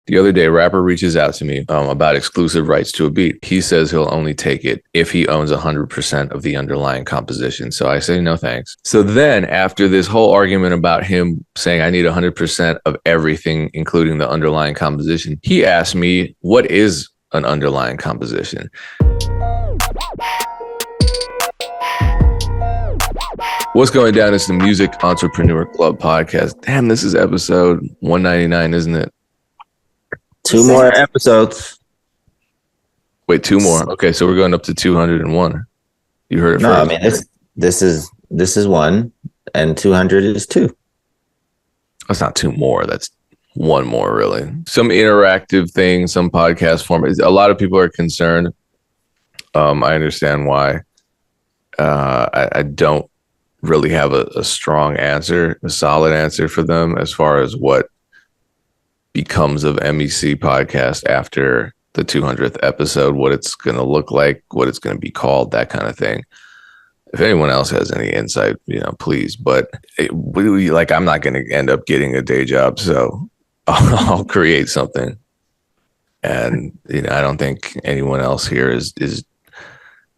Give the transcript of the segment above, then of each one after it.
The other day, rapper reaches out to me about exclusive rights to a beat. He says he'll only take it if he owns 100% of the underlying composition. So I say no thanks. So then after this whole argument about him saying I need 100% of everything, including the underlying composition, he asked me, what is an underlying composition? What's going down? It's the Music Entrepreneur Club podcast. Damn, this is episode 199, isn't it? 2 more episodes. Wait, 2 more. Okay, so we're going up to 201. You heard it no, first. I mean this is 1 and 200 is 2. That's not 2 more. That's 1 more, really. Some interactive thing, some podcast format. A lot of people are concerned. I understand why. I don't really have a strong answer, a solid answer for them as far as what becomes of MEC podcast after the 200th episode, what it's going to look like, what it's going to be called, that kind of thing. If anyone else has any insight, please. But I'm not going to end up getting a day job, so I'll create something. And I don't think anyone else here is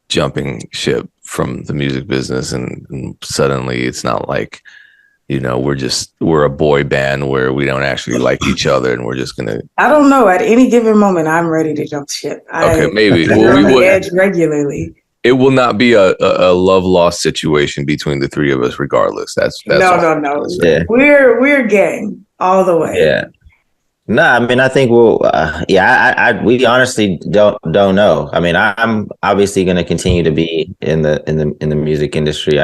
jumping ship from the music business, and suddenly it's not like we're a boy band where we don't actually like each other and we're just gonna. I don't know. At any given moment, I'm ready to jump ship. Okay, maybe. Well, we will edge regularly. It will not be a love lost situation between the three of us, regardless. That's no. Yeah. We're gang all the way. Yeah. No, I mean, I think we honestly don't know. I mean, I'm obviously going to continue to be in the music industry.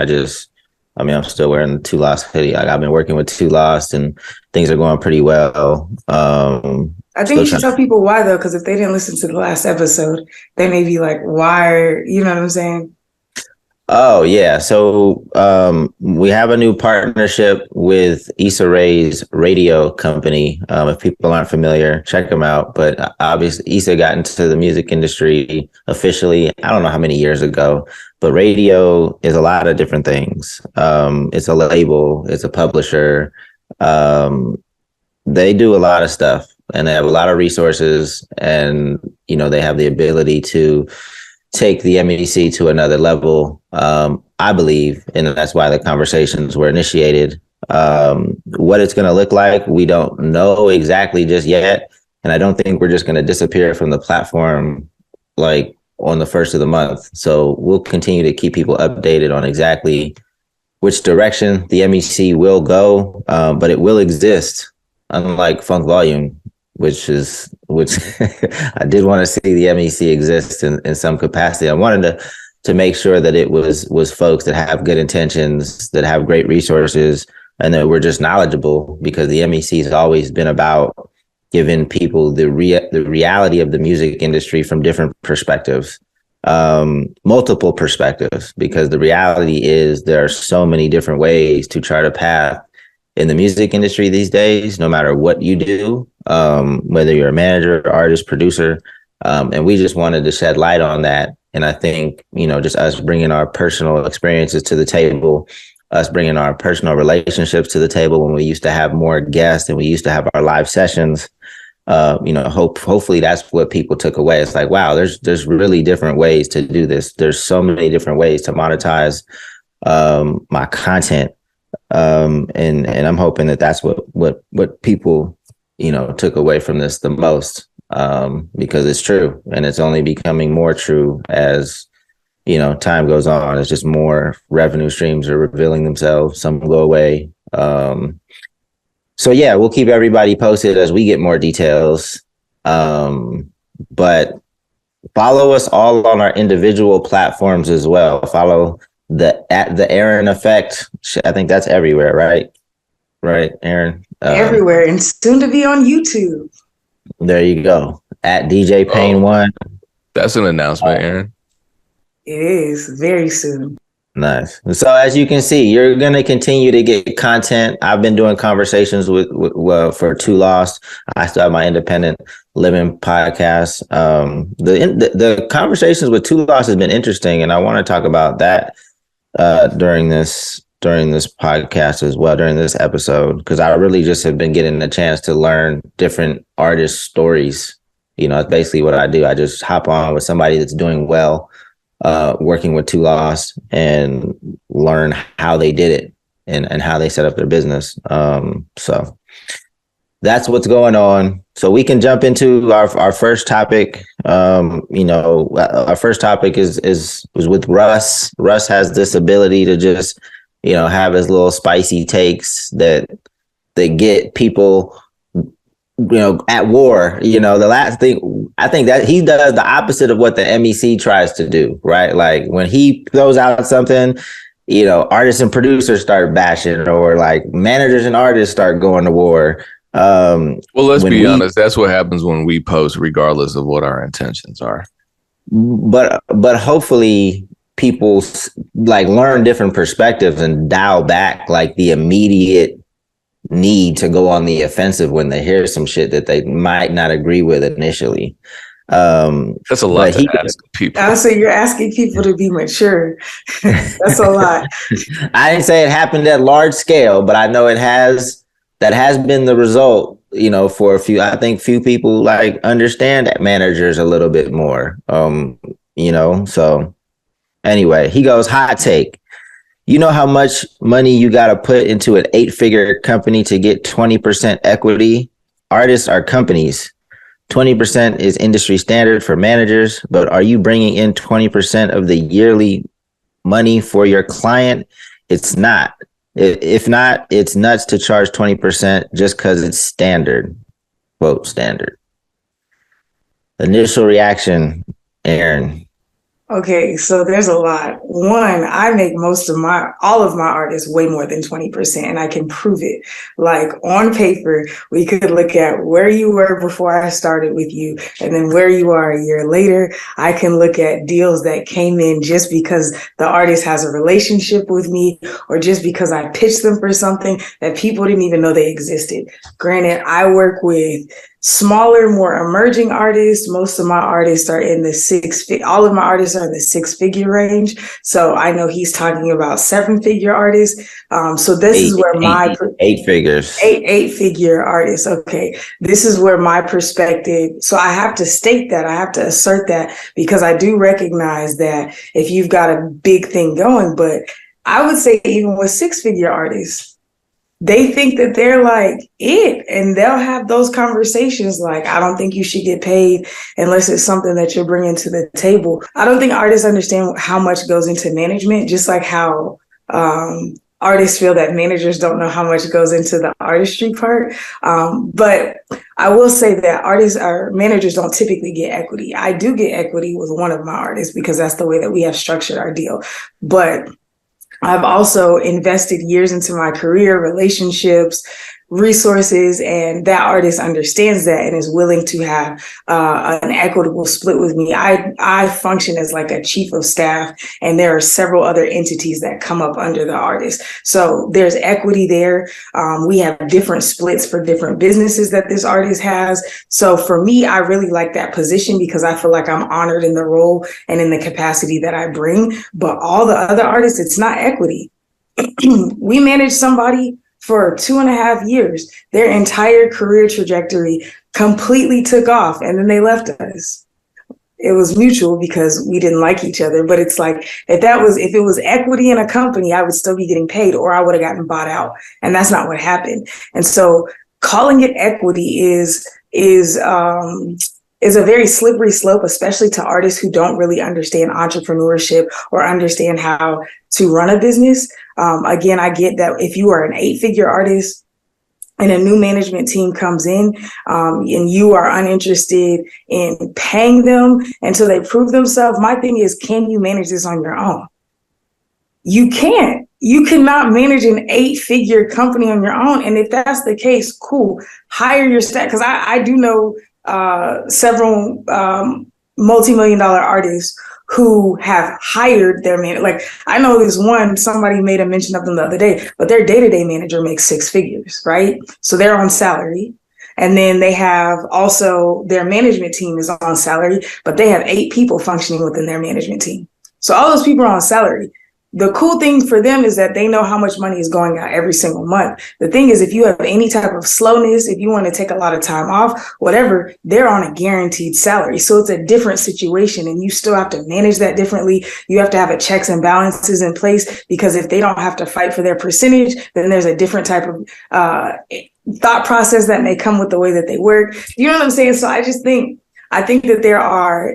I'm still wearing the Two Lost hoodie. I've been working with Two Lost, and things are going pretty well. I think you should tell people why, though, because if they didn't listen to the last episode, they may be like, "Why?" You know what I'm saying? Oh yeah. So we have a new partnership with Issa Rae's radio company. If people aren't familiar, check them out. But obviously, Issa got into the music industry officially, I don't know how many years ago. But radio is a lot of different things. It's a label. It's a publisher. They do a lot of stuff, and they have a lot of resources, and they have the ability to take the MEC to another level, I believe, and that's why the conversations were initiated. What it's going to look like, we don't know exactly just yet, and I don't think we're just going to disappear from the platform like on the first of the month. So we'll continue to keep people updated on exactly which direction the MEC will go, but it will exist, unlike Funk Volume, which I did want to see the MEC exist in some capacity. I wanted to make sure that it was folks that have good intentions, that have great resources, and that we're just knowledgeable, because the MEC has always been about giving people the reality of the music industry from different perspectives, multiple perspectives, because the reality is there are so many different ways to chart a path in the music industry these days, no matter what you do, whether you're a manager, artist, producer. And we just wanted to shed light on that. And I think, just us bringing our personal experiences to the table, us bringing our personal relationships to the table when we used to have more guests and we used to have our live sessions, hopefully that's what people took away. It's like, wow, there's really different ways to do this. There's so many different ways to monetize my content. And I'm hoping that that's what people, took away from this the most, because it's true, and it's only becoming more true as, time goes on. It's just more revenue streams are revealing themselves. Some go away. So yeah, we'll keep everybody posted as we get more details. But follow us all on our individual platforms as well. Follow the Erinn Effect. I think that's everywhere, right? Right, Erinn? Everywhere, and soon to be on YouTube. There you go. At DJ Payne 1. That's an announcement, Erinn. It is very soon. Nice. So as you can see, you're going to continue to get content. I've been doing conversations for Two Lost. I still have my independent living podcast. The conversations with Two Lost has been interesting, and I want to talk about that during this during this podcast as well, during this episode, because I really just have been getting a chance to learn different artist stories. It's basically what I do. I just hop on with somebody that's doing well, working with Two Loss, and learn how they did it and how they set up their business. So that's what's going on. So we can jump into our first topic. Our first topic was with Russ. Russ has this ability to just, have his little spicy takes that get people, at war. The last thing, I think that he does the opposite of what the MEC tries to do, right? Like when he throws out something, artists and producers start bashing, or like managers and artists start going to war. Well, let's be honest. That's what happens when we post, regardless of what our intentions are. But hopefully people like learn different perspectives and dial back like the immediate need to go on the offensive when they hear some shit that they might not agree with initially. That's a lot to ask people. So you're asking people to be mature. That's a lot. I didn't say it happened at large scale, but I know that has been the result, for a few. I think few people like understand managers a little bit more. So anyway, he goes, hot take. You know how much money you got to put into an 8-figure company to get 20% equity? Artists are companies. 20% is industry standard for managers, but are you bringing in 20% of the yearly money for your client? It's not. If not, it's nuts to charge 20% just because it's standard. Quote, standard. Initial reaction, Erinn. Okay, so there's a lot. One, I make all of my artists way more than 20%, and I can prove it. Like on paper, we could look at where you were before I started with you, and then where you are a year later. I can look at deals that came in just because the artist has a relationship with me, or just because I pitched them for something that people didn't even know they existed. Granted, I work with smaller, more emerging artists. Most of my artists are in the all of my artists are in the 6-figure range. So I know he's talking about 7-figure artists. So this is where my 8 figures, 8-figure artists. Okay. This is where my perspective. So I have to state that, I have to assert that, because I do recognize that if you've got a big thing going, but I would say even with 6-figure artists, they think that they're like it, and they'll have those conversations like, I don't think you should get paid unless it's something that you're bringing to the table. I don't think artists understand how much goes into management, just like how artists feel that managers don't know how much goes into the artistry part. But I will say that managers don't typically get equity. I do get equity with one of my artists because that's the way that we have structured our deal. But I've also invested years into my career, relationships, resources, and that artist understands that and is willing to have an equitable split with me. I function as like a chief of staff, and there are several other entities that come up under the artist. So there's equity there. We have different splits for different businesses that this artist has. So for me, I really like that position because I feel like I'm honored in the role and in the capacity that I bring. But all the other artists, it's not equity. We manage somebody for 2.5 years. Their entire career trajectory completely took off, and then they left us. It was mutual because we didn't like each other. But it's like, if it was equity in a company, I would still be getting paid, or I would have gotten bought out. And that's not what happened. And so calling it equity is a very slippery slope, especially to artists who don't really understand entrepreneurship or understand how to run a business. Again, I get that if you are an 8-figure artist and a new management team comes in, and you are uninterested in paying them until they prove themselves, my thing is, can you manage this on your own? You can't. You cannot manage an 8-figure company on your own. And if that's the case, cool, hire your staff. Because I do know several multi-million-dollar artists who have hired their manager. Like, I know this one, somebody made a mention of them the other day, but their day-to-day manager makes 6 figures, right? So they're on salary. And then they have also their management team is on salary, but they have 8 people functioning within their management team. So all those people are on salary. the cool thing for them is that they know how much money is going out every single month. The thing is, if you have any type of slowness, if you want to take a lot of time off, whatever, they're on a guaranteed salary. So it's a different situation, and you still have to manage that differently. You have to have a checks and balances in place, because if they don't have to fight for their percentage, then there's a different type of thought process that may come with the way that they work. You know what I'm saying? So I think that there are,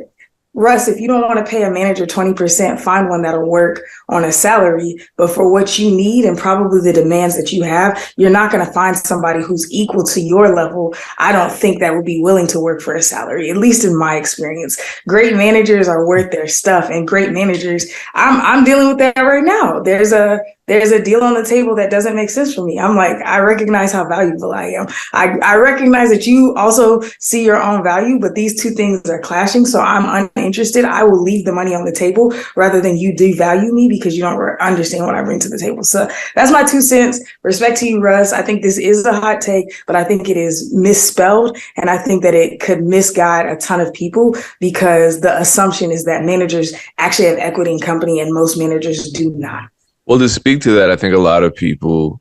Russ, if you don't want to pay a manager 20%, find one that'll work on a salary. But for what you need and probably the demands that you have, you're not going to find somebody who's equal to your level. I don't think that would be willing to work for a salary, at least in my experience. Great managers are worth their stuff, and great managers, I'm dealing with that right now. There's a deal on the table that doesn't make sense for me. I'm like, I recognize how valuable I am. I recognize that you also see your own value, but these two things are clashing. So I'm uninterested. I will leave the money on the table rather than you devalue me because you don't understand what I bring to the table. So that's my 2 cents. Respect to you, Russ. I think this is a hot take, but I think it is misspelled. And I think that it could misguide a ton of people, because the assumption is that managers actually have equity in company, and most managers do not. Well, to speak to that, I think a lot of people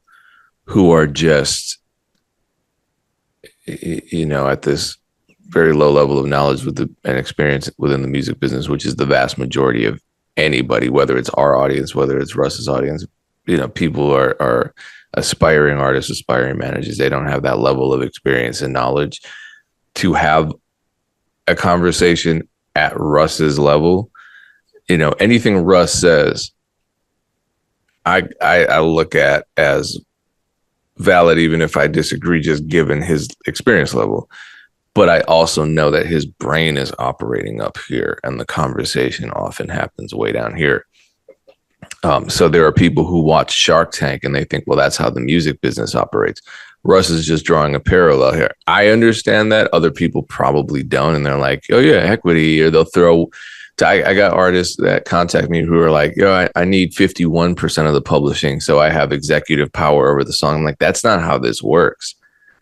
who are just, at this very low level of knowledge and experience within the music business, which is the vast majority of anybody, whether it's our audience, whether it's Russ's audience, people are aspiring artists, aspiring managers. They don't have that level of experience and knowledge to have a conversation at Russ's level. Anything Russ says, I look at as valid, even if I disagree, just given his experience level. But I also know that his brain is operating up here, and the conversation often happens way down here. So there are people who watch Shark Tank and they think, well, that's how the music business operates. Russ is just drawing a parallel here. I understand that. Other people probably don't. And they're like, oh, yeah, equity. Or they'll throw. I got artists that contact me who are like, I need 51% of the publishing, so I have executive power over the song. I'm like, that's not how this works.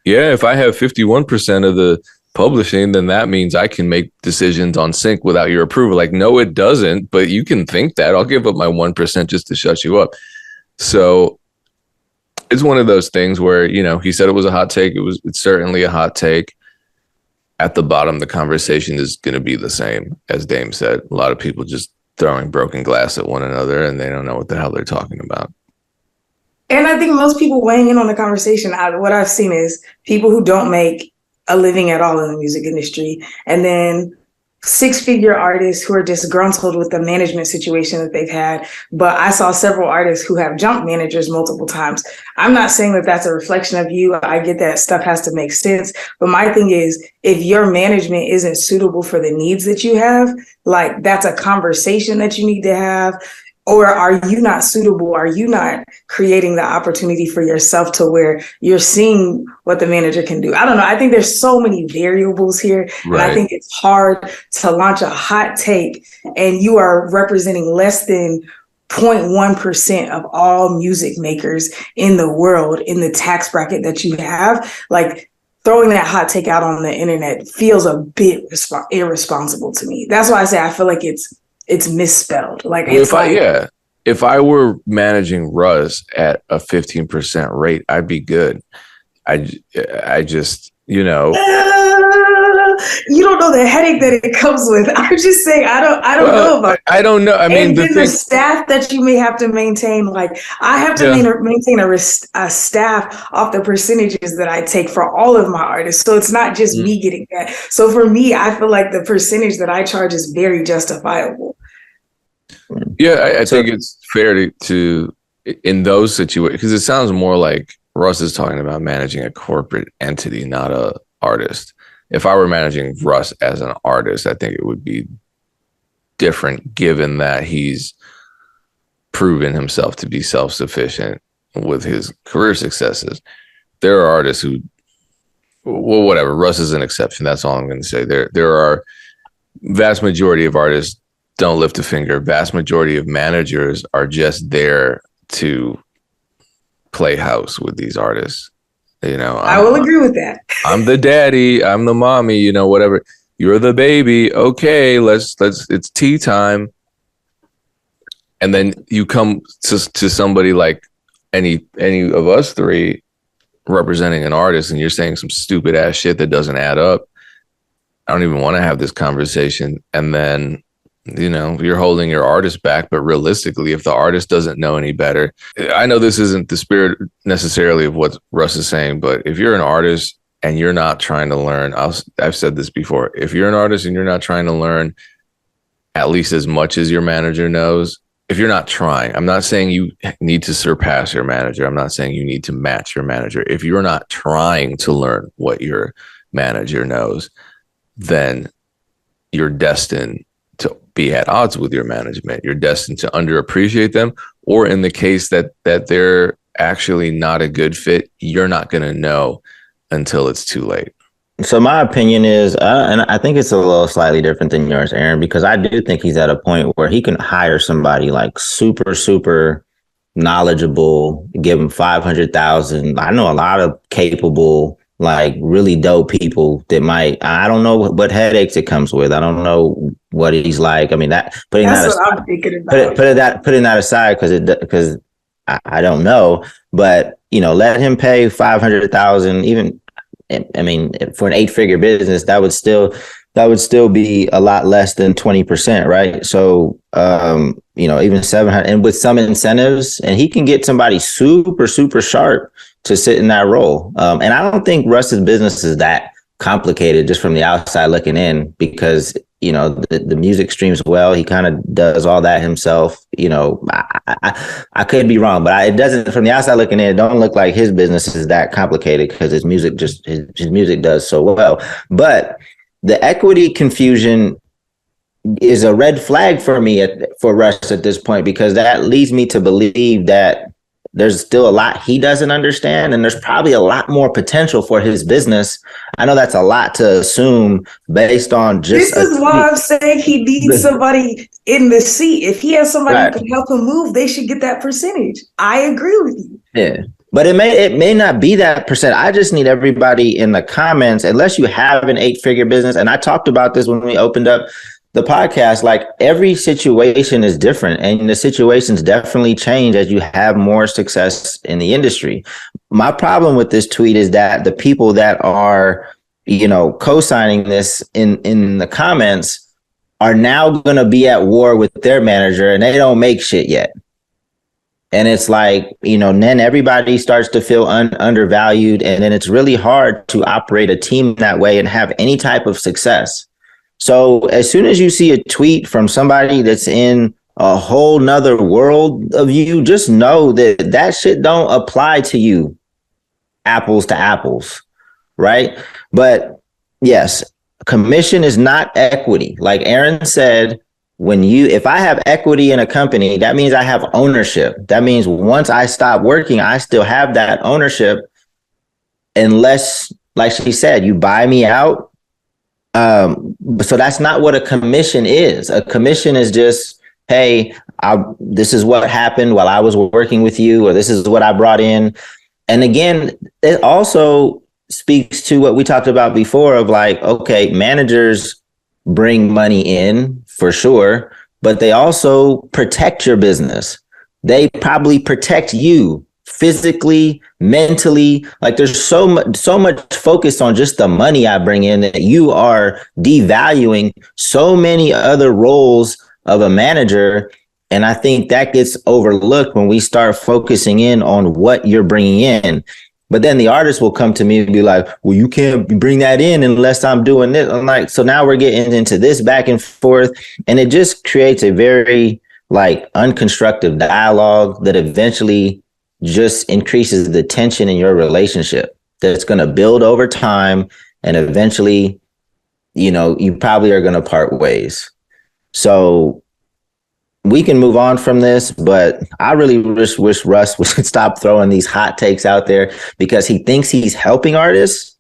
Yeah, if I have 51% of the publishing, then that means I can make decisions on sync without your approval. Like, no, it doesn't, but you can think that. I'll give up my 1% just to shut you up. So it's one of those things where, he said it was a hot take. It's certainly a hot take. At the bottom, the conversation is going to be the same, as Dame said. A lot of people just throwing broken glass at one another, and they don't know what the hell they're talking about. And I think most people weighing in on the conversation, what I've seen is people who don't make a living at all in the music industry, and then 6-figure artists who are disgruntled with the management situation that they've had. But I saw several artists who have jumped managers multiple times. I'm not saying that that's a reflection of you. I get that stuff has to make sense. But my thing is, if your management isn't suitable for the needs that you have, like, that's a conversation that you need to have. Or are you not suitable? Are you not creating the opportunity for yourself to where you're seeing what the manager can do? I don't know. I think there's so many variables here. Right. And I think it's hard to launch a hot take and you are representing less than 0.1% of all music makers in the world in the tax bracket that you have. Like, throwing that hot take out on the internet feels a bit irresponsible to me. That's why I say I feel like it's misspelled. Like, if I were managing Russ at a 15% rate, I'd be good. I just, you don't know the headache that it comes with. I'm just saying, I don't know about it. I don't know. I mean, the staff that you may have to maintain, like, I have to maintain a staff off the percentages that I take for all of my artists. So it's not just me getting that. So for me, I feel like the percentage that I charge is very justifiable. Yeah, I think it's fair to in those situations, because it sounds more like Russ is talking about managing a corporate entity, not a artist. If I were managing Russ as an artist, I think it would be different, given that he's proven himself to be self-sufficient with his career successes. There are artists who, well, whatever, Russ is an exception. That's all I'm going to say. There are vast majority of artists don't lift a finger. Vast majority of managers are just there to play house with these artists. I will agree with that. I'm the daddy. I'm the mommy. Whatever. You're the baby. Okay, let's. It's tea time. And then you come to somebody like any of us three representing an artist, and you're saying some stupid ass shit that doesn't add up. I don't even want to have this conversation. And then, you're holding your artist back. But realistically, if the artist doesn't know any better, I know this isn't the spirit necessarily of what Russ is saying, but if you're an artist and you're not trying to learn, I've said this before, if you're an artist and you're not trying to learn at least as much as your manager knows, if you're not trying, I'm not saying you need to surpass your manager. I'm not saying you need to match your manager. If you're not trying to learn what your manager knows, then you're destined to be at odds with your management. You're destined to underappreciate them, or in the case that they're actually not a good fit, you're not going to know until it's too late. So my opinion is, and I think it's a little slightly different than yours, Erinn, because I do think he's at a point where he can hire somebody like super, super knowledgeable, give him 500,000. I know a lot of capable, like really dope people that I don't know what headaches it comes with. I don't know what he's like. I mean, putting that aside, because I don't know, but let him pay 500,000, even. I mean, for an 8-figure business, that would still be a lot less than 20%, right? So, even 700, and with some incentives, and he can get somebody super, super sharp to sit in that role. And I don't think Russ's business is that complicated just from the outside looking in, because the music streams well. He kind of does all that himself. I could be wrong, but it doesn't, from the outside looking in, it don't look like his business is that complicated, because his music does so well. But the equity confusion is a red flag for me for Russ at this point, because that leads me to believe that there's still a lot he doesn't understand, and there's probably a lot more potential for his business. I know that's a lot to assume based on just. This is why I'm saying he needs somebody in the seat. If he has somebody who can help him move, they should get that percentage. I agree with you. Yeah. But it may not be that percent. I just need everybody in the comments, unless you have an 8-figure business. And I talked about this when we opened up the podcast. Like, every situation is different, and the situations definitely change as you have more success in the industry. My problem with this tweet is that the people that are, co-signing this in the comments are now going to be at war with their manager, and they don't make shit yet. And it's like, then everybody starts to feel undervalued. And then it's really hard to operate a team that way and have any type of success. So as soon as you see a tweet from somebody that's in a whole nother world of you, just know that shit don't apply to you, apples to apples, right? But yes, commission is not equity. Like Erinn said, if I have equity in a company, that means I have ownership. That means once I stop working, I still have that ownership, unless, like she said, you buy me out. So that's not what a commission is. A commission is just, hey, this is what happened while I was working with you, or this is what I brought in. And again, it also speaks to what we talked about before of like, okay, managers bring money in for sure, but they also protect your business. They probably protect you physically, mentally. Like, there's so much focus on just the money I bring in that you are devaluing so many other roles of a manager. And I think that gets overlooked when we start focusing in on what you're bringing in. But then the artist will come to me and be like, well, you can't bring that in unless I'm doing this. I'm like, so now we're getting into this back and forth. And it just creates a very unconstructive dialogue that eventually just increases the tension in your relationship that's going to build over time. And eventually, you probably are going to part ways. So we can move on from this, but I really wish Russ would stop throwing these hot takes out there, because he thinks he's helping artists,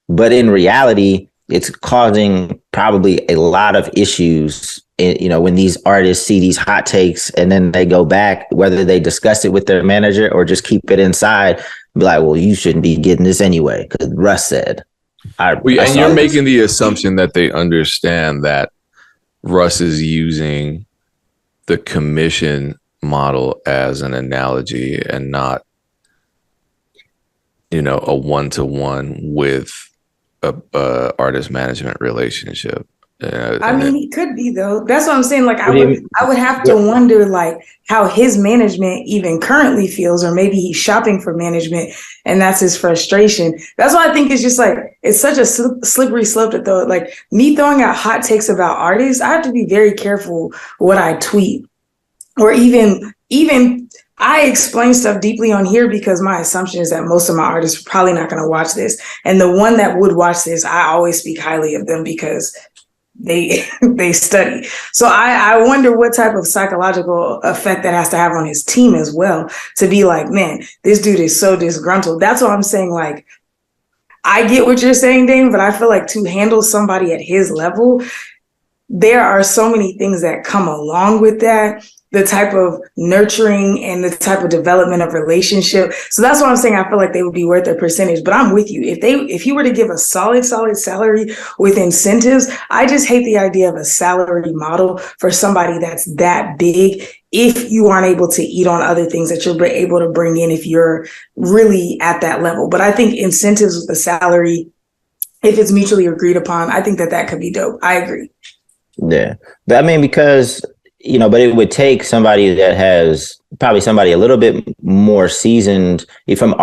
but in reality, it's causing probably a lot of issues. When these artists see these hot takes and then they go back, whether they discuss it with their manager or just keep it inside, be like, well, you shouldn't be getting this anyway, because Russ said. And you're making the assumption that they understand that Russ is using the commission model as an analogy and not, a one-to-one with a artist management relationship. I mean, he could be though. That's what I'm saying. Like, I would have to What- wonder like how his management even currently feels, or maybe he's shopping for management and that's his frustration. That's why I think it's just like it's such a slippery slope to throw. Like me throwing out hot takes about artists, I have to be very careful what I tweet, or even I explain stuff deeply on here because my assumption is that most of my artists are probably not going to watch this, and the one that would watch this, I always speak highly of them because they study. So I wonder what type of psychological effect that has to have on his team as well, to be like, man, this dude is so disgruntled. That's what I'm saying. Like, I get what you're saying, Dame, but I feel like to handle somebody at his level, there are so many things that come along with that, the type of nurturing and the type of development of relationship. So that's what I'm saying. I feel like they would be worth their percentage, but I'm with you. If you were to give a solid salary with incentives, I just hate the idea of a salary model for somebody that's that big if you aren't able to eat on other things that you're able to bring in if you're really at that level. But I think incentives with the salary, if it's mutually agreed upon, I think that could be dope. I agree. Yeah. But I mean, because, but it would take somebody that has probably somebody a little bit more seasoned from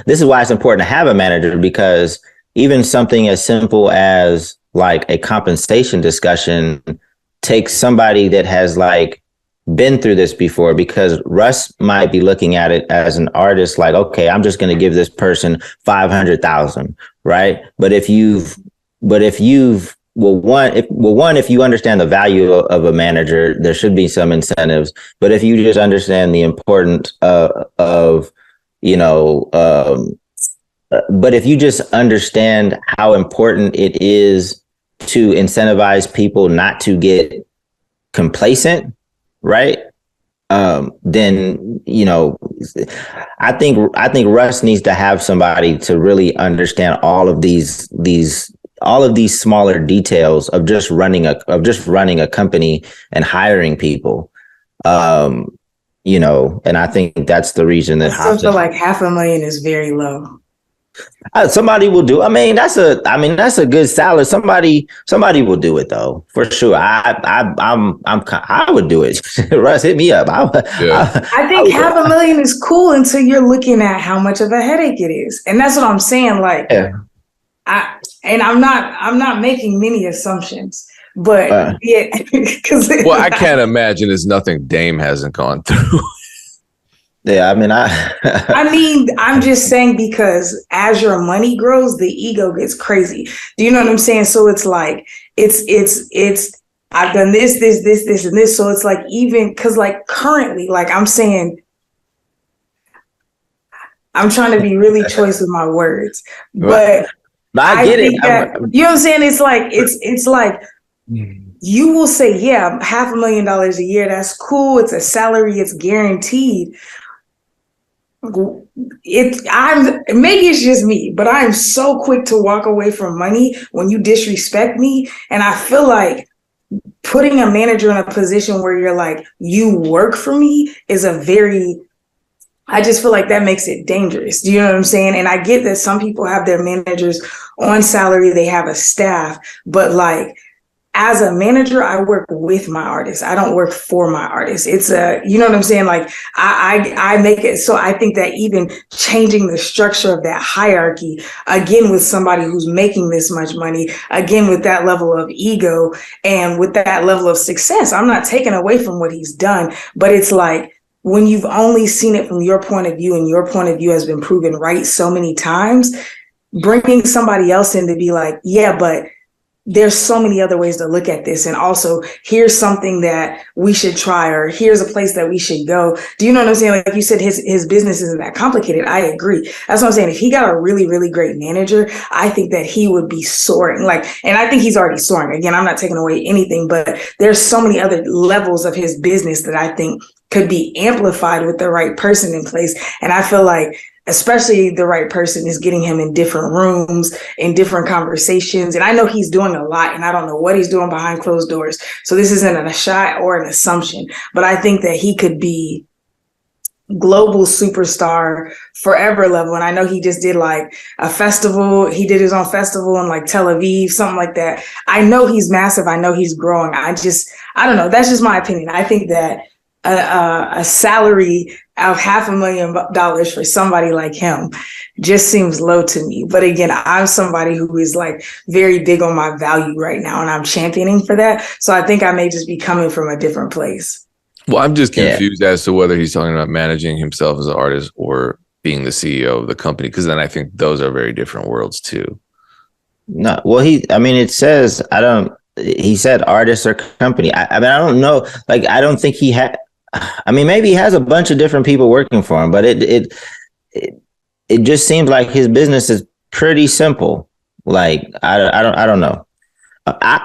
this is why it's important to have a manager, because even something as simple as like a compensation discussion takes somebody that has like been through this before, because Russ might be looking at it as an artist like, okay, I'm just going to give this person 500,000. Right. But if you've if you understand the value of a manager, there should be some incentives. But if you just understand the importance but if you just understand how important it is to incentivize people not to get complacent, right? Then, I think Russ needs to have somebody to really understand all of these smaller details of just running a company and hiring people. And I think that's the reason that I still feel like $500,000 is very low. Somebody will do. I mean, that's a good salary. Somebody will do it though, for sure. I would do it. Russ, hit me up. I think $500,000 is cool until you're looking at how much of a headache it is, and that's what I'm saying. Like, yeah. I'm not making many assumptions, but I can't imagine it's nothing Dame hasn't gone through. Yeah, I mean, I'm just saying, because as your money grows, the ego gets crazy. Do you know what I'm saying? So it's like, it's I've done this, and this. So it's like, even because like currently, like I'm saying, I'm trying to be really choice with my words, but I get it. You know what I'm saying? It's like, you will say, yeah, $500,000 a year. That's cool. It's a salary. It's guaranteed. Maybe it's just me, but I am so quick to walk away from money when you disrespect me. And I feel like putting a manager in a position where you're like, you work for me is I just feel like that makes it dangerous. Do you know what I'm saying? And I get that some people have their managers on salary, they have a staff, but like, as a manager, I work with my artists. I don't work for my artists. It's you know what I'm saying? Like I make it. So I think that even changing the structure of that hierarchy, again, with somebody who's making this much money, again, with that level of ego and with that level of success, I'm not taking away from what he's done, but it's like, when you've only seen it from your point of view and your point of view has been proven right so many times, bringing somebody else in to be like, yeah, but there's so many other ways to look at this. And also, here's something that we should try, or here's a place that we should go. Do you know what I'm saying? Like you said, his business isn't that complicated. I agree. That's what I'm saying. If he got a really, really great manager, I think that he would be soaring. And I think he's already soaring. Again, I'm not taking away anything, but there's so many other levels of his business that I think could be amplified with the right person in place. And I feel like especially the right person, is getting him in different rooms, in different conversations. And I know he's doing a lot, and I don't know what he's doing behind closed doors. So this isn't a shot or an assumption, but I think that he could be global superstar, forever level. And I know he just did like a festival. He did his own festival in like Tel Aviv, something like that. I know he's massive. I know he's growing. I don't know. That's just my opinion. I think that a salary of $500,000 for somebody like him just seems low to me. But again, I'm somebody who is like very big on my value right now, and I'm championing for that. So I think I may just be coming from a different place. Well, I'm just confused as to whether he's talking about managing himself as an artist or being the CEO of the company, because then I think those are very different worlds too. No, well, it says, he said artist or company. I don't know. Like, I don't think he had, maybe he has a bunch of different people working for him, but it just seems like his business is pretty simple. Like, I don't know.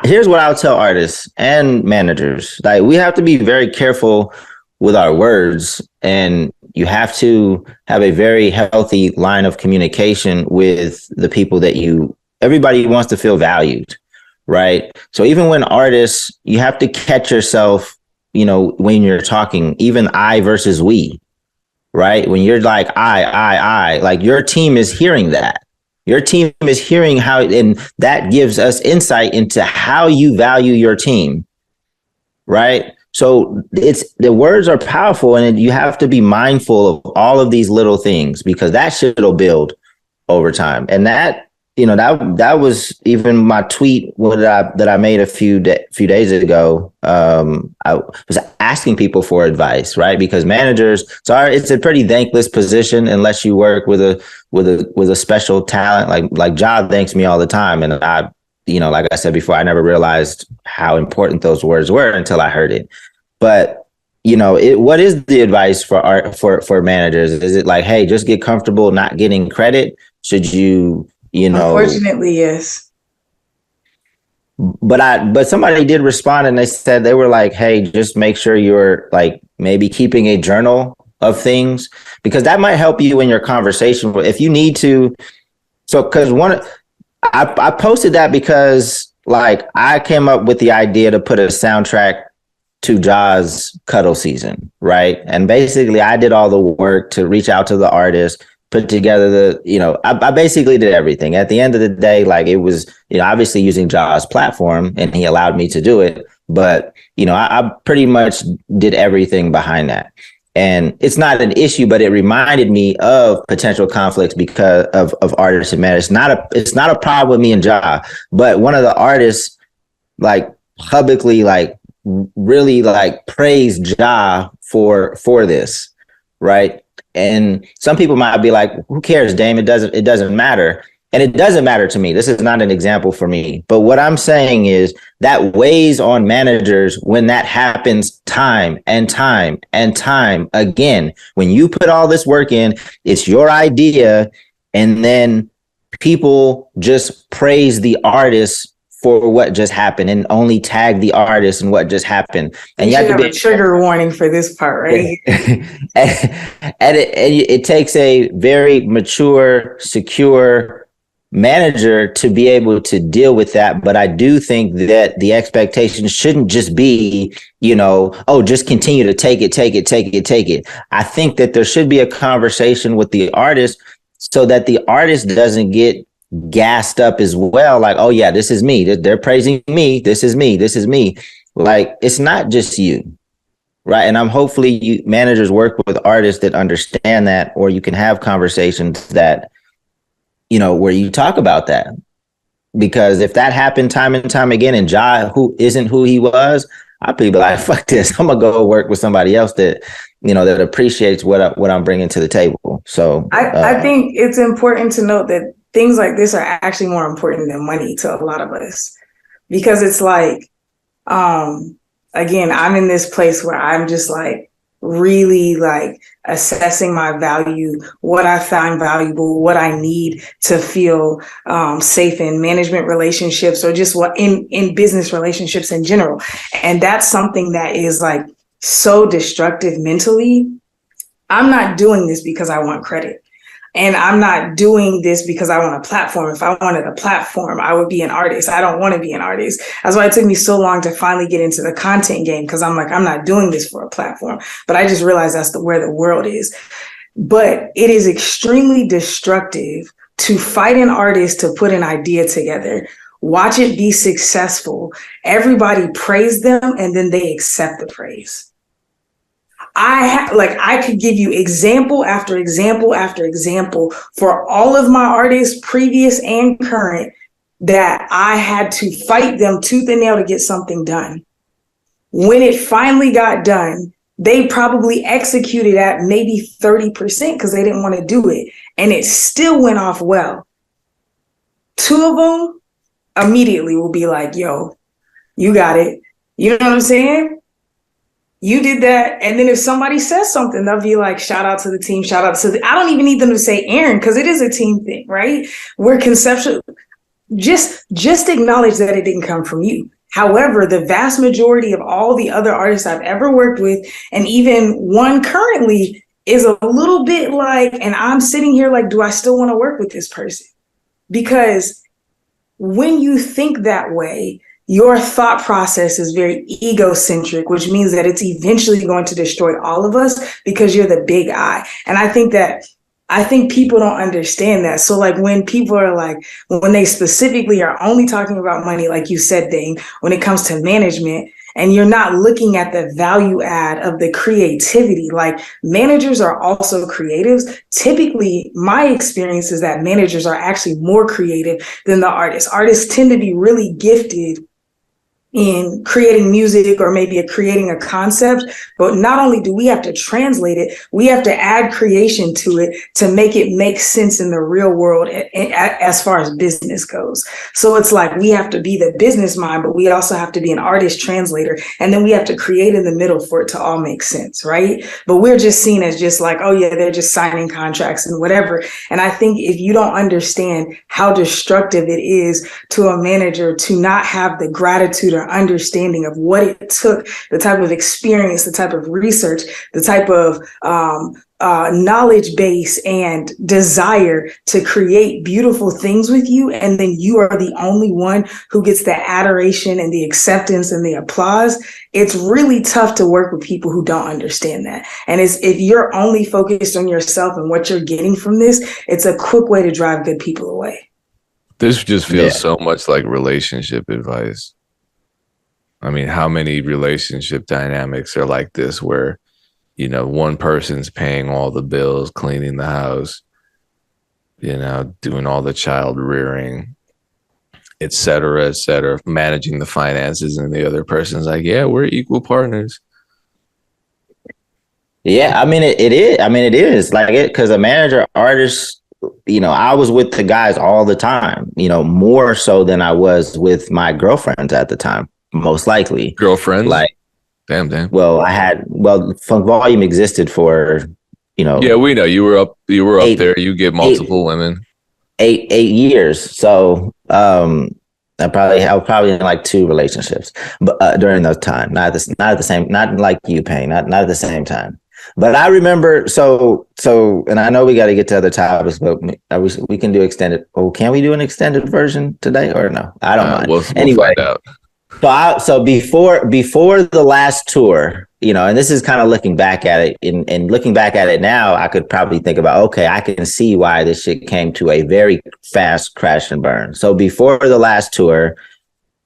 Here's what I'll tell artists and managers. Like, we have to be very careful with our words, and you have to have a very healthy line of communication with the people that everybody wants to feel valued, right? So even when artists, you have to catch yourself, when you're talking, even I versus we, right? When you're like, I, like your team is hearing that. Your team is hearing how, and that gives us insight into how you value your team, right? So the words are powerful, and you have to be mindful of all of these little things, because that shit will build over time. And that, that was even my tweet that I made a few days ago. I was asking people for advice, right? Because managers, it's a pretty thankless position unless you work with a special talent. Like Ja thanks me all the time, and I, like I said before, I never realized how important those words were until I heard it. But what is the advice for managers? Is it like, hey, just get comfortable not getting credit? Should you? Unfortunately, yes. But somebody did respond, and they said, they were like, hey, just make sure you're like maybe keeping a journal of things, because that might help you in your conversation if you need to. So, because I posted that because like I came up with the idea to put a soundtrack to Ja's cuddle season, right? And basically I did all the work to reach out to the artist, put together I basically did everything. At the end of the day, like, it was, obviously using Ja's platform, and he allowed me to do it. But, I pretty much did everything behind that. And it's not an issue, but it reminded me of potential conflicts because of artists and managers. It's not a problem with me and Ja, but one of the artists like publicly like really like praised Ja for this, right? And some people might be like, who cares, Dame? It doesn't matter. And it doesn't matter to me. This is not an example for me. But what I'm saying is that weighs on managers when that happens time and time and time again. When you put all this work in, it's your idea, and then people just praise the artist for what just happened and only tag the artist and what just happened. And you have to be a trigger warning for this part, right? and it takes a very mature, secure manager to be able to deal with that. But I do think that the expectation shouldn't just be, just continue to take it. I think that there should be a conversation with the artist so that the artist doesn't get gassed up as well. Like, oh yeah, this is me. They're praising me. This is me. Like, it's not just you. Right. And hopefully managers work with artists that understand that, or you can have conversations that, where you talk about that. Because if that happened time and time again, and Ja, who isn't who he was, I'd be like, fuck this. I'm going to go work with somebody else that, that appreciates what I'm bringing to the table. So I think it's important to note that things like this are actually more important than money to a lot of us, because it's like, again, I'm in this place where I'm just like really like assessing my value, what I find valuable, what I need to feel safe in management relationships, or just what in business relationships in general. And that's something that is like so destructive mentally. I'm not doing this because I want credit. And I'm not doing this because I want a platform. If I wanted a platform, I would be an artist. I don't want to be an artist. That's why it took me so long to finally get into the content game, because I'm like, I'm not doing this for a platform. But I just realized that's where the world is. But it is extremely destructive to fight an artist to put an idea together, watch it be successful, everybody praise them, and then they accept the praise. I could give you example after example after example for all of my artists, previous and current, that I had to fight them tooth and nail to get something done. When it finally got done, they probably executed at maybe 30% because they didn't want to do it. And it still went off well. 2 of them immediately will be like, yo, you got it. You know what I'm saying? You did that. And then if somebody says something, they'll be like, shout out to the team, shout out to I don't even need them to say Erinn, because it is a team thing, right? We're conceptual. Just acknowledge that it didn't come from you. However, the vast majority of all the other artists I've ever worked with, and even one currently, is a little bit like, and I'm sitting here like, do I still want to work with this person? Because when you think that way, your thought process is very egocentric, which means that it's eventually going to destroy all of us because you're the big I. And I think people don't understand that. So like when people are like, when they specifically are only talking about money, like you said, Dame, when it comes to management, and you're not looking at the value add of the creativity, like managers are also creatives. Typically, my experience is that managers are actually more creative than the artists. Artists tend to be really gifted in creating music or maybe creating a concept, but not only do we have to translate it, we have to add creation to it to make it make sense in the real world as far as business goes. So it's like we have to be the business mind, but we also have to be an artist translator, and then we have to create in the middle for it to all make sense, right? But we're just seen as just like, oh yeah, they're just signing contracts and whatever. And I think if you don't understand how destructive it is to a manager to not have the gratitude or understanding of what it took, the type of experience, the type of research, the type of knowledge base and desire to create beautiful things with you, and then you are the only one who gets the adoration and the acceptance and the applause, it's really tough to work with people who don't understand that. And if you're only focused on yourself and what you're getting from this, it's a quick way to drive good people away. This just feels so much like relationship advice. I mean, how many relationship dynamics are like this where, you know, one person's paying all the bills, cleaning the house, you know, doing all the child rearing, et cetera, managing the finances, and the other person's like, yeah, we're equal partners. Yeah, I mean, it is. I mean, it is like it, because a manager, artist, you know, I was with the guys all the time, you know, more so than I was with my girlfriends at the time. Most likely. Girlfriends? Like, damn. Well, Funk Volume existed for, you know. Yeah, we know you were up there. You get multiple women. 8 years. So I was probably in like 2 relationships, but during those time, not at the same, not like you, Payne, not at the same time. But I remember, so, and I know we got to get to other topics, but we can do extended. Oh, can we do an extended version today or no? I don't mind. We'll anyway. Find out. So before the last tour, you know, and this is kind of looking back at it, and looking back at it now, I could probably think about, okay, I can see why this shit came to a very fast crash and burn. So before the last tour,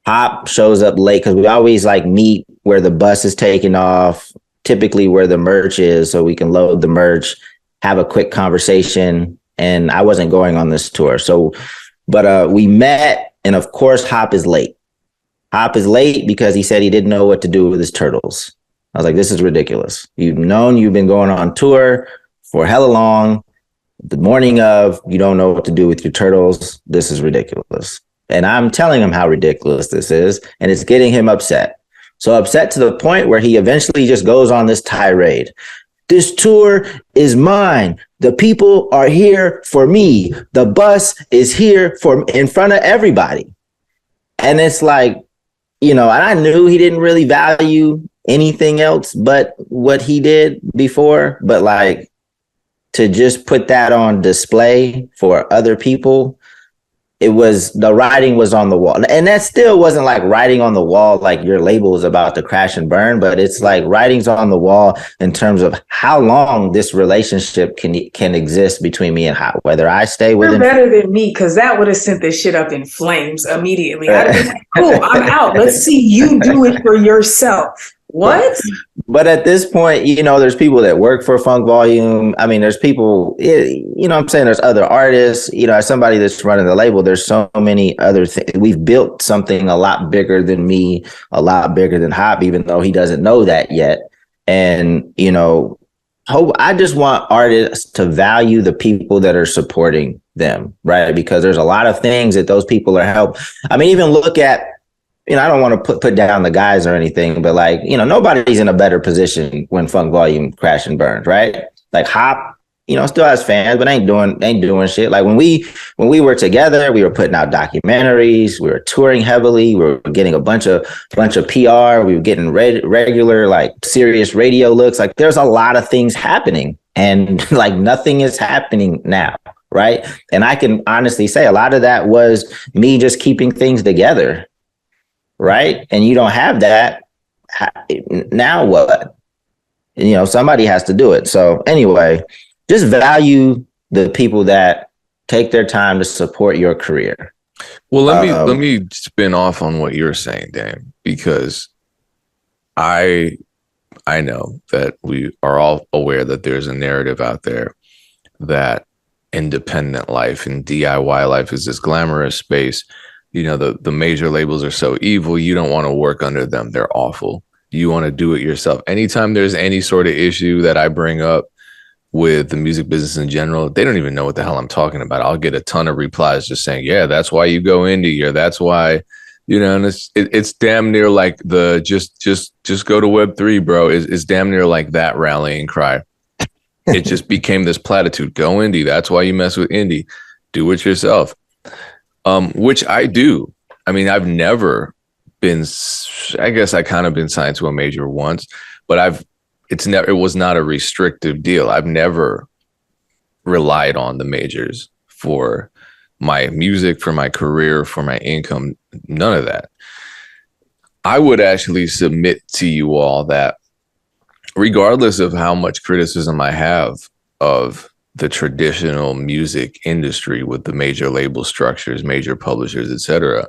Hop shows up late because we always like meet where the bus is taking off, typically where the merch is, so we can load the merch, have a quick conversation. And I wasn't going on this tour. So, but we met, and of course, Hop is late. Hop is late because he said he didn't know what to do with his turtles. I was like, this is ridiculous. You've been going on tour for hella long. The morning of, you don't know what to do with your turtles. This is ridiculous. And I'm telling him how ridiculous this is, and it's getting him upset. So upset to the point where he eventually just goes on this tirade. This tour is mine. The people are here for me. The bus is here in front of everybody. And it's like, you know, and I knew he didn't really value anything else but what he did before. But like, to just put that on display for other people, the writing was on the wall. And that still wasn't like writing on the wall, like your label is about to crash and burn, but it's like writing's on the wall in terms of how long this relationship can exist between me and whether I stay with You're better than me, because that would have sent this shit up in flames immediately. I'd have been like, cool, I'm out. Let's see you do it for yourself. What? But at this point, there's people that work for Funk Volume. I mean, there's people, I'm saying there's other artists, as somebody that's running the label, there's so many other things. We've built something a lot bigger than me, a lot bigger than Hop, even though he doesn't know that yet. And, I just want artists to value the people that are supporting them, right? Because there's a lot of things that those people are helping. I mean, even look at, I don't want to put down the guys or anything, but like, nobody's in a better position when Funk Volume crash and burns, right? Like Hop, still has fans, but ain't doing shit. Like when we were together, we were putting out documentaries, we were touring heavily, we were getting a bunch of PR, we were getting regular, like serious radio looks. Like there's a lot of things happening, and like nothing is happening now. Right. And I can honestly say a lot of that was me just keeping things together. Right. And you don't have that. Now what? Somebody has to do it. So anyway, just value the people that take their time to support your career. Well, let me spin off on what you're saying, Dame, because I know that we are all aware that there's a narrative out there that independent life and DIY life is this glamorous space. The major labels are so evil. You don't want to work under them. They're awful. You want to do it yourself. Anytime there's any sort of issue that I bring up with the music business in general, they don't even know what the hell I'm talking about. I'll get a ton of replies just saying, yeah, that's why you go indie, or that's why, and it's damn near like the just go to Web3, bro. Is damn near like that rallying cry. It just became this platitude. Go indie. That's why you mess with indie. Do it yourself. Which I do. I mean, I've never been, I guess I kind of been signed to a major once, but it was not a restrictive deal. I've never relied on the majors for my music, for my career, for my income, none of that. I would actually submit to you all that regardless of how much criticism I have of the traditional music industry with the major label structures, major publishers, etc.,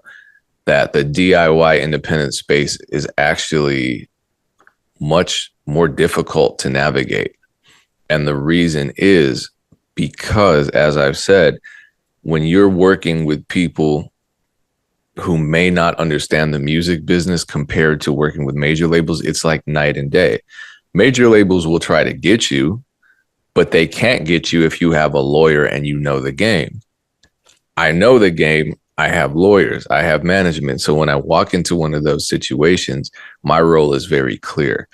that the DIY independent space is actually much more difficult to navigate. And the reason is because, as I've said, when you're working with people who may not understand the music business compared to working with major labels, it's like night and day. Major labels will try to get you, but they can't get you if you have a lawyer and you know the game. I know the game. I have lawyers. I have management. So when I walk into one of those situations, my role is very clear.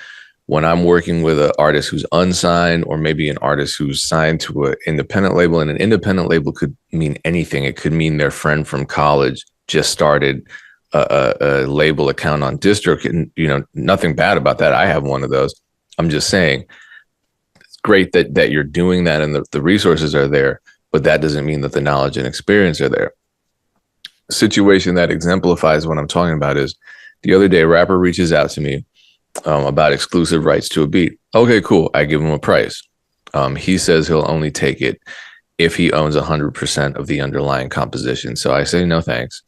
When I'm working with an artist who's unsigned, or maybe an artist who's signed to an independent label, and an independent label could mean anything. It could mean their friend from college just started a label account on District, and nothing bad about that. I have one of those. I'm just saying, it's great that you're doing that and the resources are there, but that doesn't mean that the knowledge and experience are there. Situation that exemplifies what I'm talking about is the other day, a rapper reaches out to me about exclusive rights to a beat. Okay, cool. I give him a price. He says he'll only take it if he owns 100% of the underlying composition. So I say, no, thanks.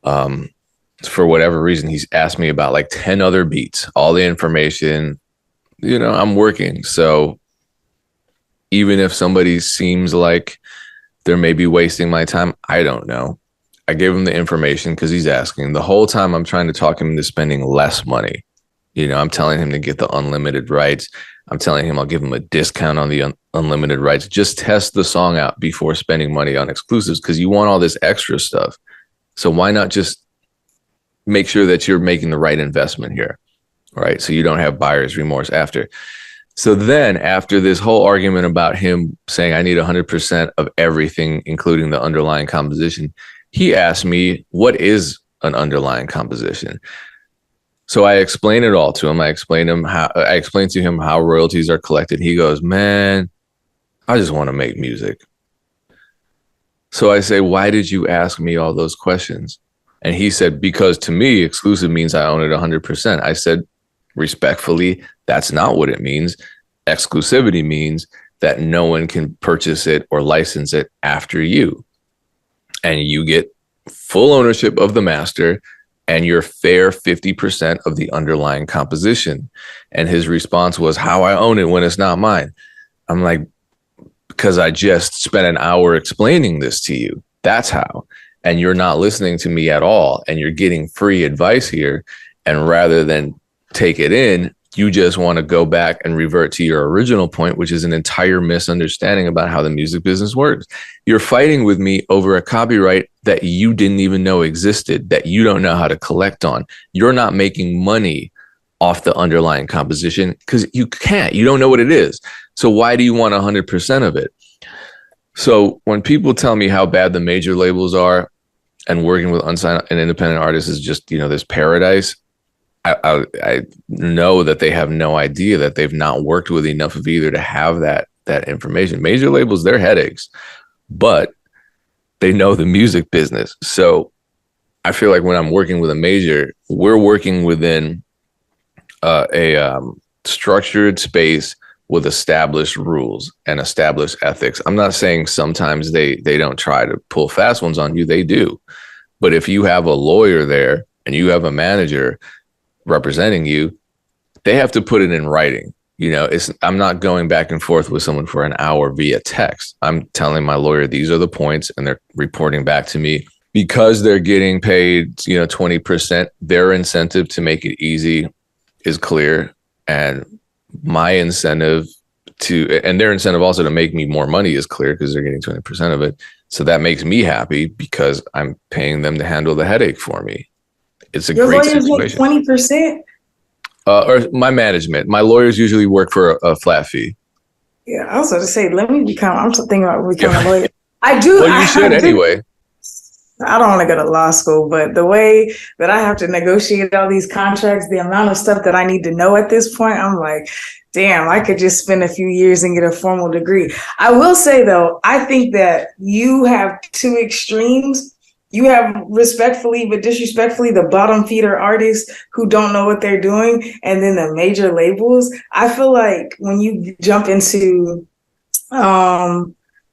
For whatever reason, he's asked me about like 10 other beats, all the information. I'm working. So even if somebody seems like they're maybe wasting my time, I don't know. I gave him the information because he's asking. The whole time I'm trying to talk him into spending less money. I'm telling him to get the unlimited rights. I'm telling him I'll give him a discount on the unlimited rights. Just test the song out before spending money on exclusives, because you want all this extra stuff. So why not just make sure that you're making the right investment here, right? So you don't have buyer's remorse after. So then after this whole argument about him saying I need 100% of everything, including the underlying composition, he asked me, what is an underlying composition? So I explained it all to him. I explained to him how royalties are collected. He goes, man, I just want to make music. So I say, why did you ask me all those questions? And he said, because to me, exclusive means I own it 100%. I said, respectfully, that's not what it means. Exclusivity means that no one can purchase it or license it after you. And you get full ownership of the master and your fair 50% of the underlying composition. And his response was, how I own it when it's not mine. I'm like, because I just spent an hour explaining this to you. That's how. And you're not listening to me at all. And you're getting free advice here. And rather than take it in, you just want to go back and revert to your original point, which is an entire misunderstanding about how the music business works. You're fighting with me over a copyright that you didn't even know existed, that you don't know how to collect on. You're not making money off the underlying composition because you can't. You don't know what it is. So why do you want 100% of it? So when people tell me how bad the major labels are and working with unsigned and independent artists is just, this paradise, I know that they have no idea, that they've not worked with enough of either to have that information. Major labels, they're headaches, but they know the music business. So I feel like when I'm working with a major, we're working within a structured space with established rules and established ethics. I'm not saying sometimes they don't try to pull fast ones on you. They do. But if you have a lawyer there and you have a manager representing you, they have to put it in writing. I'm not going back and forth with someone for an hour via text. I'm telling my lawyer, these are the points, and they're reporting back to me. Because they're getting paid, 20%, their incentive to make it easy is clear. And my incentive and their incentive also to make me more money is clear because they're getting 20% of it. So that makes me happy because I'm paying them to handle the headache for me. It's a great situation. 20%? Or my management. My lawyers usually work for a flat fee. Yeah, I was going to say, I'm thinking about becoming a lawyer. I do. Well, you should anyway. I don't want to go to law school, but the way that I have to negotiate all these contracts, the amount of stuff that I need to know at this point, I'm like, damn, I could just spend a few years and get a formal degree. I will say, though, I think that you have two extremes. You have, respectfully but disrespectfully, the bottom feeder artists who don't know what they're doing, and then the major labels. I feel like when you jump into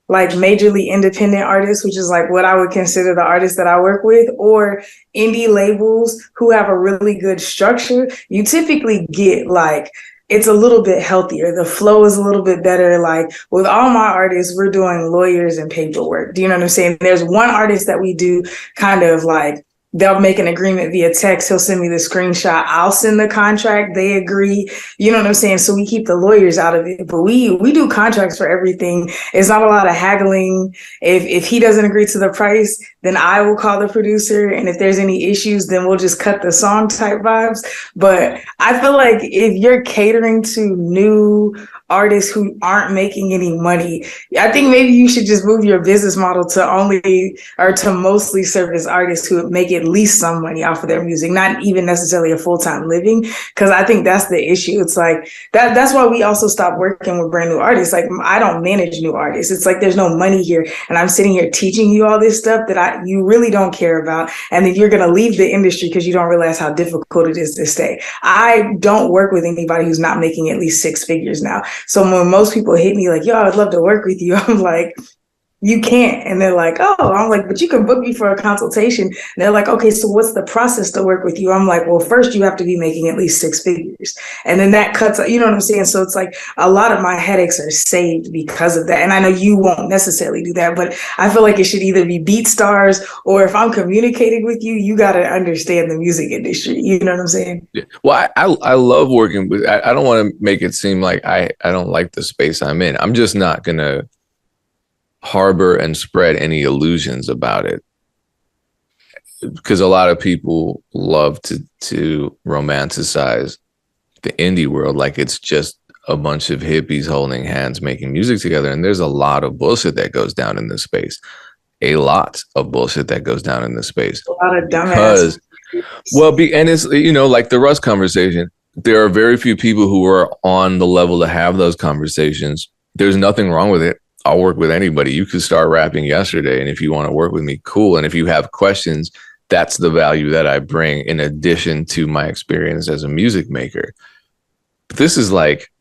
like majorly independent artists, which is like what I would consider the artists that I work with, or indie labels who have a really good structure, you typically get like, it's a little bit healthier. The flow is a little bit better. Like with all my artists, we're doing lawyers and paperwork. Do you know what I'm saying? There's one artist that we do kind of like, they'll make an agreement via text. He'll send me the screenshot. I'll send the contract. They agree. You know what I'm saying? So we keep the lawyers out of it, but we do contracts for everything. It's not a lot of haggling. If he doesn't agree to the price, then I will call the producer. And if there's any issues, then we'll just cut the song type vibes. But I feel like if you're catering to new artists who aren't making any money, I think maybe you should just move your business model to mostly service artists who make at least some money off of their music, not even necessarily a full-time living. Because I think that's the issue. It's like that's why we also stopped working with brand new artists. Like I don't manage new artists. It's like there's no money here, and I'm sitting here teaching you all this stuff that you really don't care about, and then you're gonna leave the industry because you don't realize how difficult it is to stay. I don't work with anybody who's not making at least six figures now. So when most people hit me like, yo, I'd love to work with you, I'm like, you can't. And they're like, oh, I'm like, but you can book me for a consultation. And they're like, okay, so what's the process to work with you? I'm like, well, first you have to be making at least six figures. And then that cuts, you know what I'm saying? So it's like a lot of my headaches are saved because of that. And I know you won't necessarily do that, but I feel like it should either be BeatStars, or if I'm communicating with you, you got to understand the music industry. You know what I'm saying? Yeah. Well, I love working with, I don't want to make it seem like I don't like the space I'm in. I'm just not going to harbor and spread any illusions about it, because a lot of people love to romanticize the indie world like it's just a bunch of hippies holding hands making music together. And there's a lot of bullshit that goes down in this space. A lot of bullshit that goes down in this space. A lot of dumbass. And it's, like the Russ conversation, there are very few people who are on the level to have those conversations. there's nothing wrong with it. I'll work with anybody. You could start rapping yesterday, and if you want to work with me, cool. And if you have questions, that's the value that I bring in addition to my experience as a music maker. But this is like,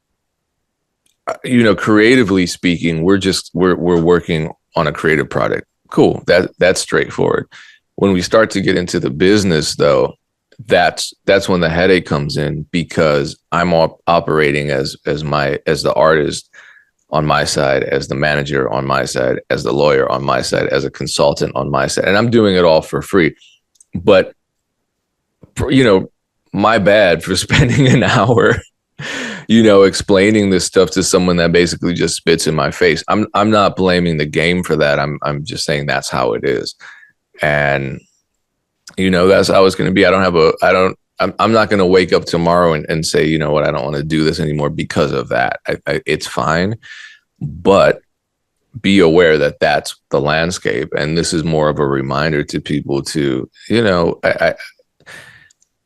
creatively speaking, we're working on a creative product. Cool. That's straightforward. When we start to get into the business, though, that's when the headache comes in, because I'm operating as the artist on my side, as the manager on my side, as the lawyer on my side, as a consultant on my side, and I'm doing it all for free. But my bad for spending an hour explaining this stuff to someone that basically just spits in my face. I'm not blaming the game for that. I'm just saying that's how it is. And that's how it's going to be. I'm not going to wake up tomorrow and say, you know what, I don't want to do this anymore because of that. It's fine, but be aware that that's the landscape. And this is more of a reminder to people to,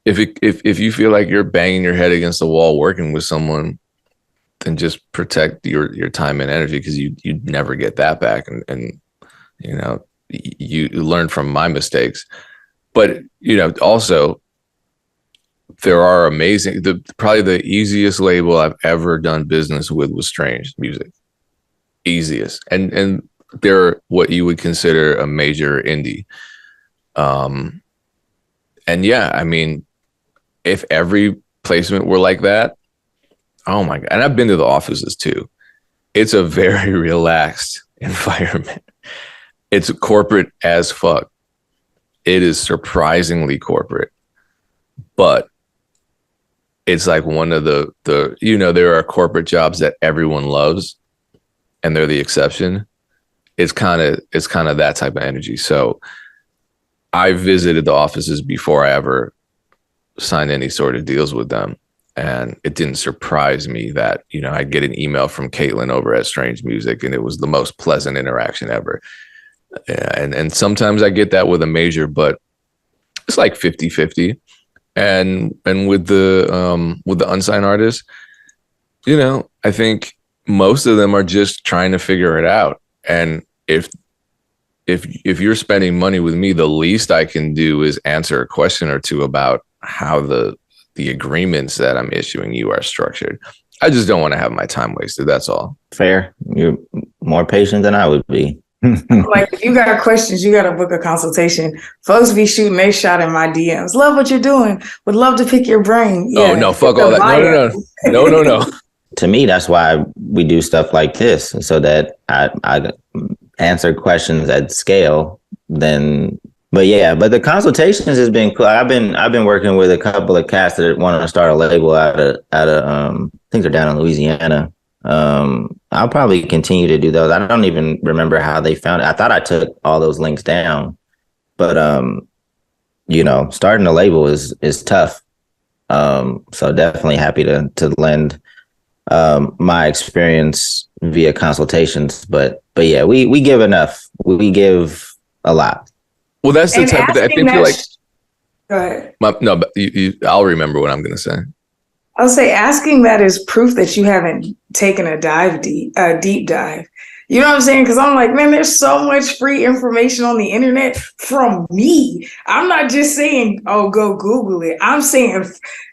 if you feel like you're banging your head against the wall working with someone, then just protect your time and energy, because you never get that back. And you learn from my mistakes. But, also, there are amazing, probably the easiest label I've ever done business with was Strange Music. Easiest. And they're what you would consider a major indie. And yeah, I mean, if every placement were like that, oh my God. And I've been to the offices too. It's a very relaxed environment. It's corporate as fuck. It is surprisingly corporate, but it's like one of the there are corporate jobs that everyone loves and they're the exception. It's kind of that type of energy. So I visited the offices before I ever signed any sort of deals with them. And it didn't surprise me that, I'd get an email from Caitlin over at Strange Music, and it was the most pleasant interaction ever. And sometimes I get that with a major, but it's like 50-50. And with the unsigned artists, I think most of them are just trying to figure it out. And if you're spending money with me, the least I can do is answer a question or two about how the agreements that I'm issuing you are structured. I just don't want to have my time wasted. That's all. Fair. You're more patient than I would be. Like, if you got questions, you got to book a consultation. Folks be shooting they shot in my DMs. Love what you're doing. Would love to pick your brain. Yeah, oh no, fuck all that. No. To me, that's why we do stuff like this, so that I answer questions at scale. But the consultations has been cool. I've been working with a couple of cats that want to start a label out of I think they're down in Louisiana. I'll probably continue to do those. I don't even remember how they found it. I thought I took all those links down, but starting a label is tough. So definitely happy to lend my experience via consultations. But yeah, we give enough. We give a lot. Well, that's the type of thing. I think you're like. Go ahead. No, but I'll remember what I'm going to say. I'll say asking that is proof that you haven't taken a deep dive. You know what I'm saying? Because I'm like, man, there's so much free information on the internet from me. I'm not just saying, oh, go Google it. I'm saying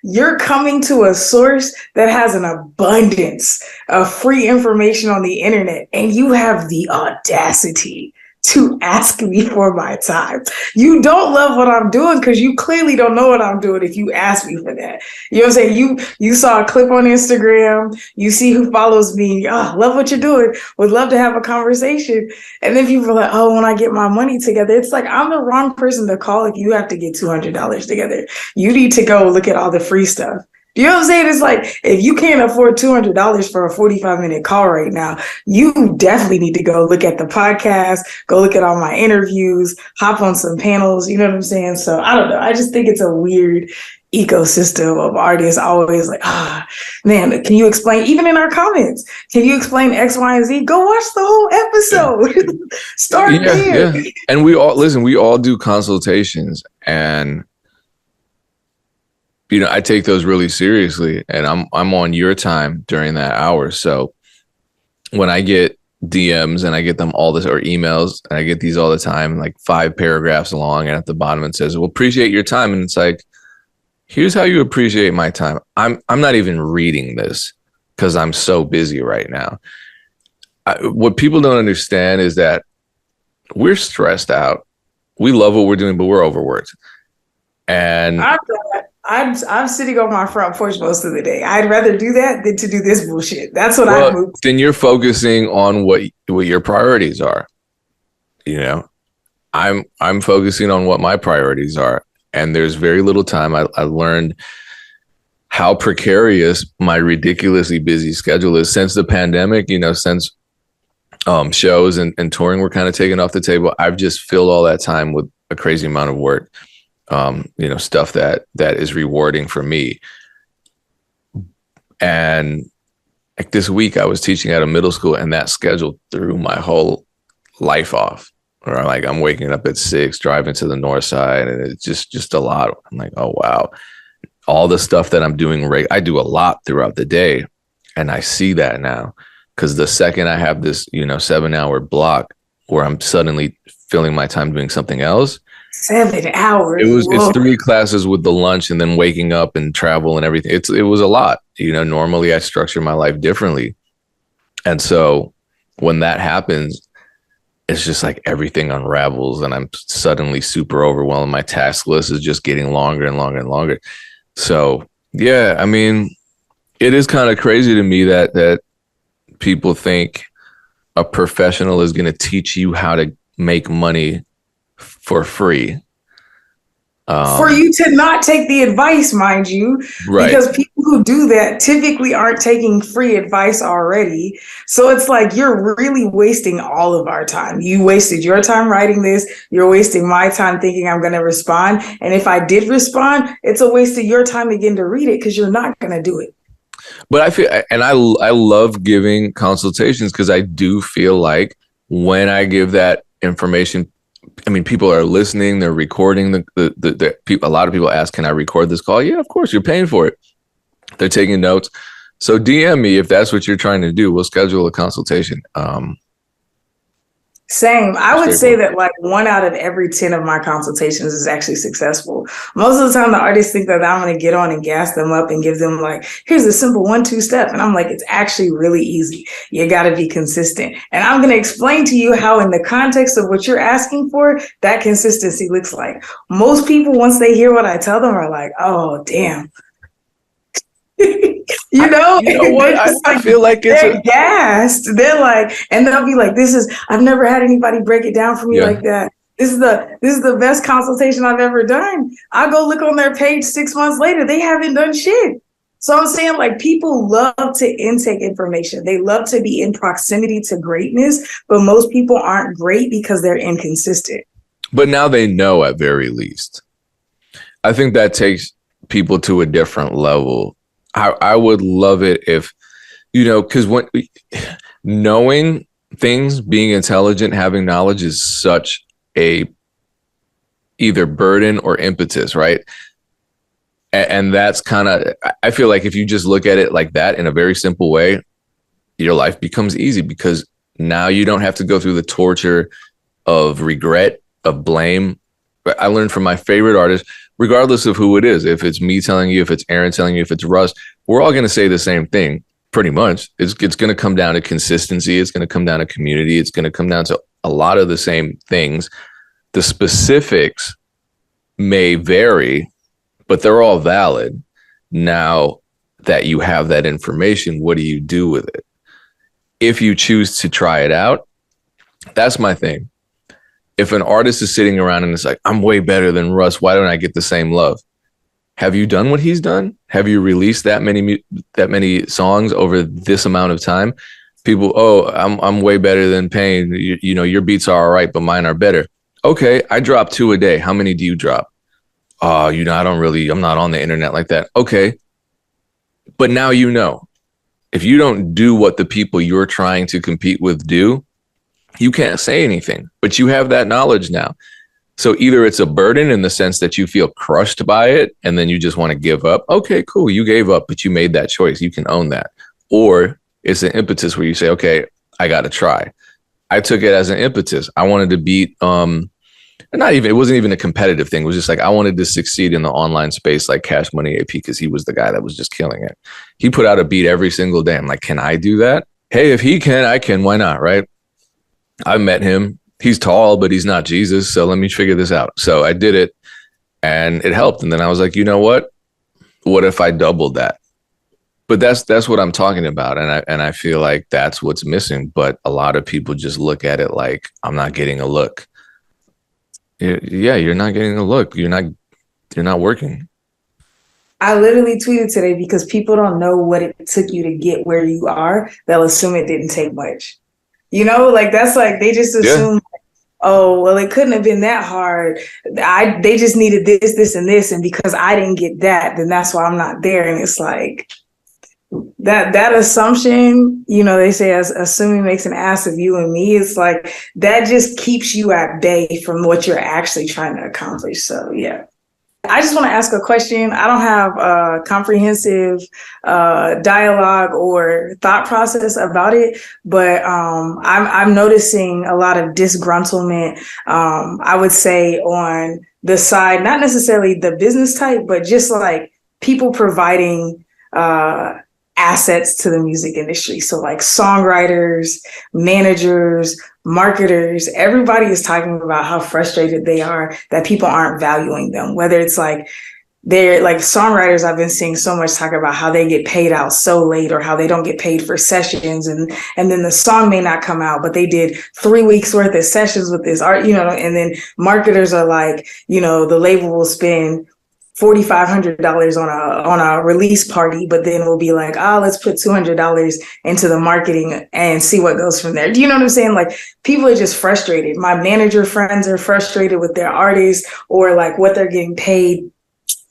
you're coming to a source that has an abundance of free information on the internet, and you have the audacity to ask me for my time. You don't love what I'm doing because you clearly don't know what I'm doing if you ask me for that. You know what I'm saying? You saw a clip on Instagram, you see who follows me, love what you're doing, would love to have a conversation. And then people are like, oh, when I get my money together, it's like, I'm the wrong person to call if you have to get $200 together. You need to go look at all the free stuff. You know what I'm saying? It's like, if you can't afford $200 for a 45-minute call right now, you definitely need to go look at the podcast, go look at all my interviews, hop on some panels. You know what I'm saying? So I don't know. I just think it's a weird ecosystem of artists always like, man, can you explain, even in our comments, can you explain X, Y, and Z? Go watch the whole episode. Start there. Yeah. And we all do consultations, and I take those really seriously, and I'm on your time during that hour. So when I get DMs and I get them all this or emails and I get these all the time, like 5 paragraphs long, and at the bottom it says, well, appreciate your time. And it's like, here's how you appreciate my time. I'm not even reading this because I'm so busy right now. What people don't understand is that we're stressed out. We love what we're doing, but we're overworked. And I'm sitting on my front porch most of the day. I'd rather do that than to do this bullshit. That's what I moved. Then you're focusing on what your priorities are. You know, I'm focusing on what my priorities are, and there's very little time. I learned how precarious my ridiculously busy schedule is since the pandemic. You know, since shows and touring were kind of taken off the table. I've just filled all that time with a crazy amount of work. You know, stuff that is rewarding for me. And like this week I was teaching at a middle school, and that schedule threw my whole life off. Or like I'm waking up at 6, driving to the north side, and it's just a lot. I'm like, oh wow. All the stuff that I'm doing, I do a lot throughout the day, and I see that now. Because the second I have this, 7-hour block where I'm suddenly filling my time doing something else. 7 hours. It's 3 classes with the lunch and then waking up and travel and everything. It was a lot. Normally I structure my life differently. And so when that happens, it's just like everything unravels and I'm suddenly super overwhelmed. My task list is just getting longer and longer and longer. So yeah, I mean, it is kind of crazy to me that people think a professional is going to teach you how to make money for free. For you to not take the advice, mind you, right. Because people who do that typically aren't taking free advice already. So it's like you're really wasting all of our time. You wasted your time writing this. You're wasting my time thinking I'm going to respond. And if I did respond, it's a waste of your time again to read it because you're not going to do it. But I feel, and I love giving consultations because I do feel like when I give that information, I mean, people are listening, they're recording the people. A lot of people ask, can I record this call? Yeah, of course, you're paying for it. They're taking notes. So DM me if that's what you're trying to do. We'll schedule a consultation. Same. I would say that like 1 out of every 10 of my consultations is actually successful. Most of the time, the artists think that I'm going to get on and gas them up and give them like, here's a simple 1-2 step. And I'm like, it's actually really easy. You got to be consistent. And I'm going to explain to you how in the context of what you're asking for, that consistency looks like. Most people, once they hear what I tell them, are like, oh, damn. You know what? I feel like they're gassed. They're like, and they'll be like, I've never had anybody break it down for me like that. This is the best consultation I've ever done. I go look on their page 6 months later. They haven't done shit. So I'm saying like people love to intake information. They love to be in proximity to greatness, but most people aren't great because they're inconsistent. But now they know at very least. I think that takes people to a different level. I would love it if, because when knowing things, being intelligent, having knowledge is such a either burden or impetus, right? And that's kind of, I feel like if you just look at it like that in a very simple way, your life becomes easy because now you don't have to go through the torture of regret, of blame. But I learned from my favorite artist, regardless of who it is, if it's me telling you, if it's Erinn telling you, if it's Russ, we're all going to say the same thing, pretty much. It's going to come down to consistency. It's going to come down to community. It's going to come down to a lot of the same things. The specifics may vary, but they're all valid. Now that you have that information, what do you do with it? If you choose to try it out, that's my thing. If an artist is sitting around and it's like, I'm way better than Russ, why don't I get the same love? Have you done what he's done? Have you released that many songs over this amount of time? People, I'm way better than Payne. You know, your beats are all right, but mine are better. Okay, I drop 2 a day. How many do you drop? I'm not on the internet like that. Okay. But now you know. If you don't do what the people you're trying to compete with do, you can't say anything, but you have that knowledge now. So either it's a burden in the sense that you feel crushed by it and then you just want to give up. Okay, cool. You gave up, but you made that choice. You can own that. Or it's an impetus where you say, okay, I got to try. I took it as an impetus. I wanted to beat, it wasn't even a competitive thing. It was just like, I wanted to succeed in the online space like Cash Money AP because he was the guy that was just killing it. He put out a beat every single day. I'm like, can I do that? Hey, if he can, I can. Why not? Right. I met him. He's tall, but he's not Jesus. So let me figure this out. So I did it and it helped. And then I was like, you know what? What if I doubled that? But that's what I'm talking about. And I feel like that's what's missing. But a lot of people just look at it like, I'm not getting a look. Yeah, you're not getting a look. You're not working. I literally tweeted today because people don't know what it took you to get where you are. They'll assume it didn't take much. Like that's like they just assume, oh, well, it couldn't have been that hard. They just needed this, this, and this. And because I didn't get that, then that's why I'm not there. And it's like that assumption, they say as assuming makes an ass of you and me. It's like that just keeps you at bay from what you're actually trying to accomplish. So, yeah. I just want to ask a question. I don't have a comprehensive dialogue or thought process about it, but I'm noticing a lot of disgruntlement, I would say, on the side, not necessarily the business type, but just like people providing assets to the music industry. So like songwriters, managers, marketers, everybody is talking about how frustrated they are that people aren't valuing them, whether it's like they're like songwriters. I've been seeing so much talk about how they get paid out so late or how they don't get paid for sessions. And then the song may not come out, but they did 3 weeks worth of sessions with this art, and then marketers are like, the label will spend $4,500 on a release party, but then we'll be like, let's put $200 into the marketing and see what goes from there. Do you know what I'm saying? Like people are just frustrated. My manager friends are frustrated with their artists or like what they're getting paid.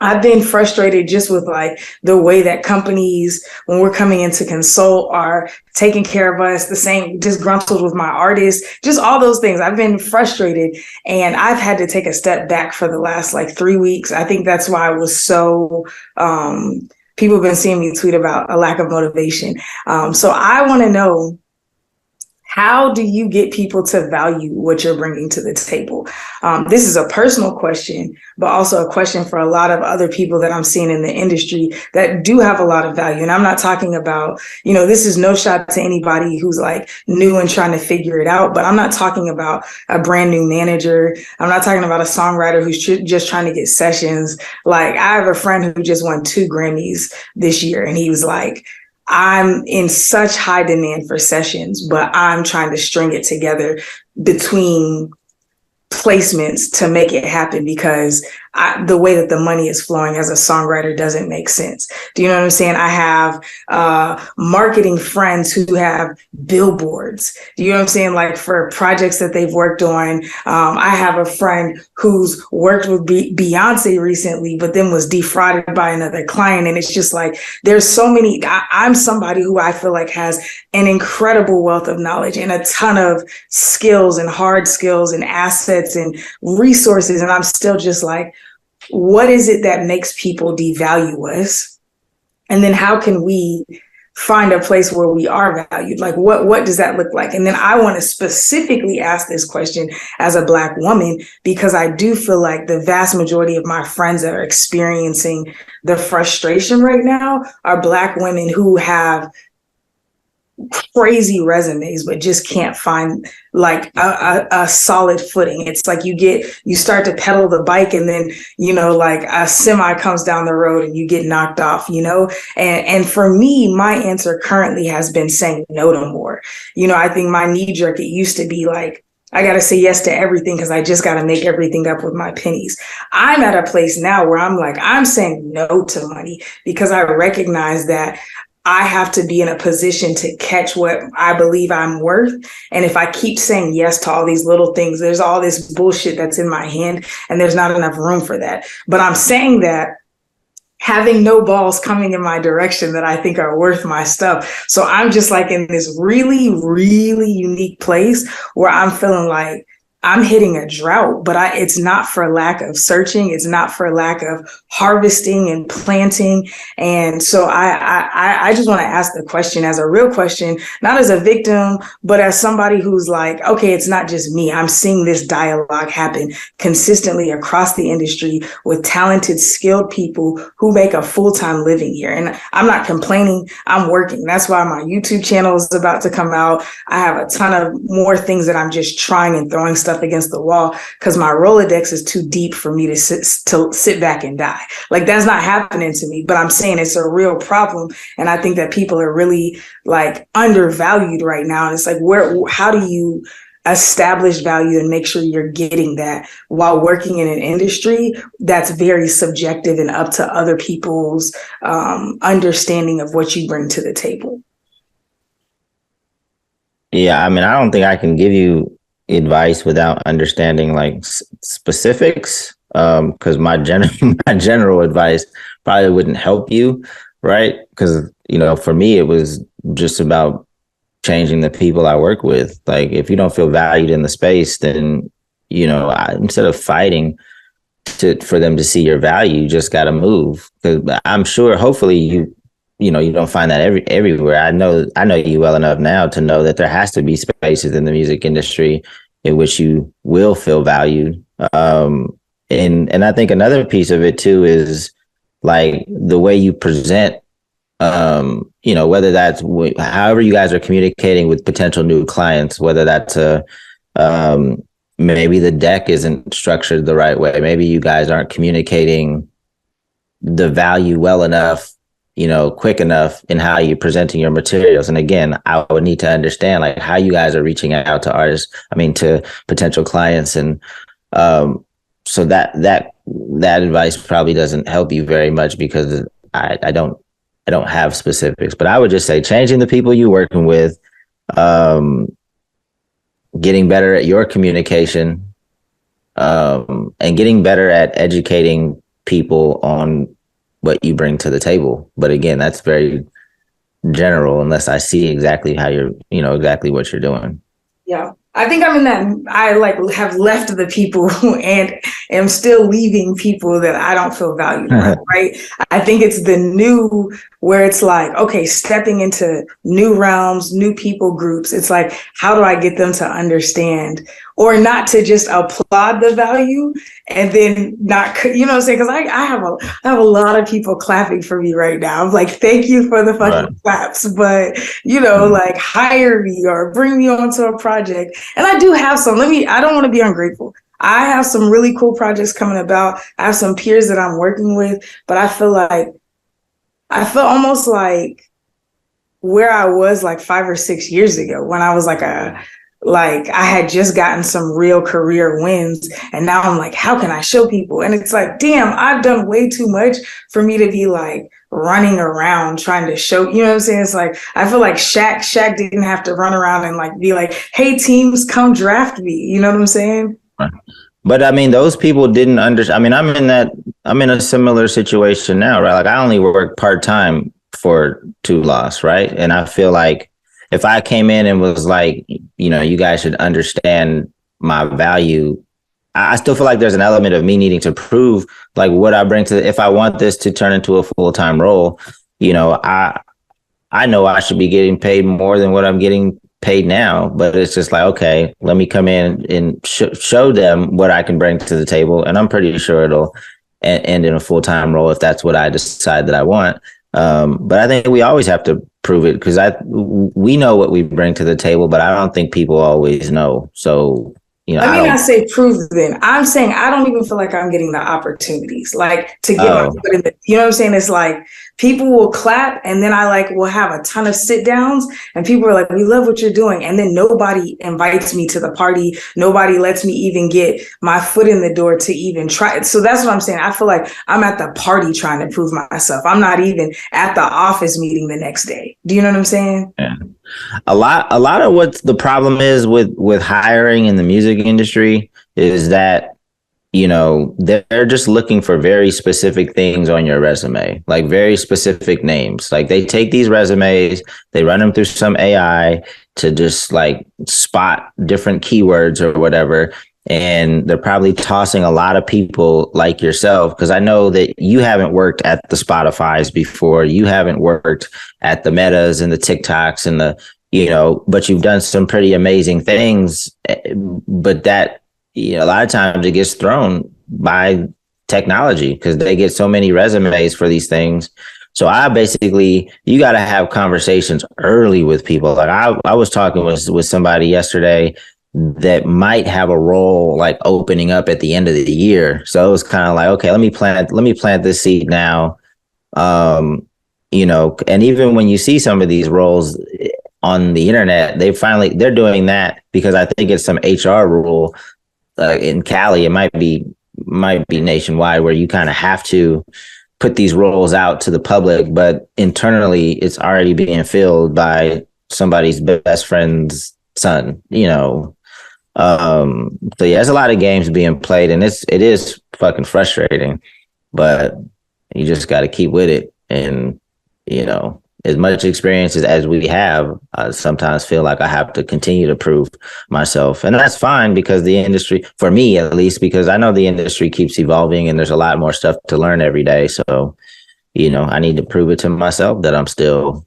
I've been frustrated just with like the way that companies, when we're coming in to consult, are taking care of us, the same, disgruntled with my artists, just all those things. I've been frustrated and I've had to take a step back for the last like 3 weeks. I think that's why I was so, people have been seeing me tweet about a lack of motivation. So I want to know, how do you get people to value what you're bringing to the table? This is a personal question, but also a question for a lot of other people that I'm seeing in the industry that do have a lot of value. And I'm not talking about, this is no shot to anybody who's like new and trying to figure it out, but I'm not talking about a brand new manager. I'm not talking about a songwriter who's just trying to get sessions. Like I have a friend who just won 2 Grammys this year, and he was like, I'm in such high demand for sessions, but I'm trying to string it together between placements to make it happen because the way that the money is flowing as a songwriter doesn't make sense. Do you know what I'm saying? I have marketing friends who have billboards. Do you know what I'm saying? Like for projects that they've worked on. I have a friend who's worked with Beyonce recently, but then was defrauded by another client. And it's just like, there's so many, I'm somebody who I feel like has an incredible wealth of knowledge and a ton of skills and hard skills and assets and resources. And I'm still just like, what is it that makes people devalue us? And then how can we find a place where we are valued? Like, what does that look like? And then I want to specifically ask this question as a Black woman, because I do feel like the vast majority of my friends that are experiencing the frustration right now are Black women who have crazy resumes, but just can't find like a solid footing. It's like you start to pedal the bike and then, like a semi comes down the road and you get knocked off, and for me, my answer currently has been saying no to more. I think my knee jerk, it used to be like, I got to say yes to everything because I just got to make everything up with my pennies. I'm at a place now where I'm like, I'm saying no to money because I recognize that I have to be in a position to catch what I believe I'm worth. And if I keep saying yes to all these little things, there's all this bullshit that's in my hand and there's not enough room for that. But I'm saying that having no balls coming in my direction that I think are worth my stuff. So I'm just like in this really, really unique place where I'm feeling like I'm hitting a drought, but it's not for lack of searching. It's not for lack of harvesting and planting. And so I just want to ask the question as a real question, not as a victim, but as somebody who's like, okay, it's not just me. I'm seeing this dialogue happen consistently across the industry with talented, skilled people who make a full-time living here. And I'm not complaining. I'm working. That's why my YouTube channel is about to come out. I have a ton of more things that I'm just trying and throwing stuff against the wall because my Rolodex is too deep for me to sit back and die. Like, that's not happening to me, but I'm saying it's a real problem. And I think that people are really like undervalued right now. And it's like, how do you establish value and make sure you're getting that while working in an industry that's very subjective and up to other people's understanding of what you bring to the table? Yeah, I mean, I don't think I can give you advice without understanding like specifics, because my general advice probably wouldn't help you, right? Because, you know, for me, it was just about changing the people I work with. Like, if you don't feel valued in the space, then, you know, instead of fighting for them to see your value, you just got to move. Because I'm sure, hopefully, you don't find that everywhere. I know you well enough now to know that there has to be spaces in the music industry in which you will feel valued. And I think another piece of it too is like the way you present, whether that's however you guys are communicating with potential new clients, whether that's maybe the deck isn't structured the right way. Maybe you guys aren't communicating the value well enough, quick enough in how you're presenting your materials. And again, I would need to understand like how you guys are reaching out to artists, to potential clients. And so that advice probably doesn't help you very much because I don't have specifics, but I would just say changing the people you're working with, getting better at your communication, and getting better at educating people on what you bring to the table. But again, that's very general unless I see exactly how exactly what you're doing. Yeah. I think I'm in that I have left the people and am still leaving people that I don't feel valued around, right? I think it's the new where it's like, okay, stepping into new realms, new people groups. It's like, how do I get them to understand or not to just applaud the value and then not, what I'm saying? Because I have a lot of people clapping for me right now. I'm like, thank you for the fucking claps, but like hire me or bring me onto a project. And I do have some, I don't want to be ungrateful. I have some really cool projects coming about. I have some peers that I'm working with, but I feel almost like where I was like 5 or 6 years ago when I was I had just gotten some real career wins. And now I'm like, how can I show people? And it's like, damn, I've done way too much for me to be like running around trying to show, what I'm saying? It's like, I feel like Shaq didn't have to run around and like be like, hey, teams, come draft me. You know what I'm saying? But those people didn't understand. I'm in a similar situation now, right? Like I only work part-time for 2 Loss, right? And I feel like if I came in and was like, you guys should understand my value, I still feel like there's an element of me needing to prove like what I bring to if I want this to turn into a full-time role, I know I should be getting paid more than what I'm getting paid now, but it's just like, okay, let me come in and show them what I can bring to the table. And I'm pretty sure it'll end in a full-time role if that's what I decide that I want. But I think we always have to prove it because we know what we bring to the table, but I don't think people always know. So, I mean, I say prove then. I'm saying I don't even feel like I'm getting the opportunities like to get my foot in the, what I'm saying? It's like people will clap and then I will have a ton of sit downs and people are like, we love what you're doing. And then nobody invites me to the party. Nobody lets me even get my foot in the door to even try it. So that's what I'm saying. I feel like I'm at the party trying to prove myself. I'm not even at the office meeting the next day. Do you know what I'm saying? Yeah. A lot of what the problem is with hiring in the music industry is that, they're just looking for very specific things on your resume, like very specific names. Like they take these resumes, they run them through some AI to just like spot different keywords or whatever. And they're probably tossing a lot of people like yourself, because I know that you haven't worked at the Spotify's before. You haven't worked at the Metas and the TikToks and but you've done some pretty amazing things. But that, a lot of times it gets thrown by technology because they get so many resumes for these things. So you got to have conversations early with people. Like I was talking with somebody yesterday that might have a role like opening up at the end of the year. So it was kind of like, okay, let me plant this seed now. And even when you see some of these roles on the internet, they're doing that because I think it's some HR rule in Cali. It might be nationwide where you kind of have to put these roles out to the public, but internally it's already being filled by somebody's best friend's son, So there's a lot of games being played, and it is fucking frustrating, but you just got to keep with it. And, as much experience as we have, I sometimes feel like I have to continue to prove myself. And that's fine because the industry, for me at least, because I know the industry keeps evolving and there's a lot more stuff to learn every day. So, I need to prove it to myself that I'm still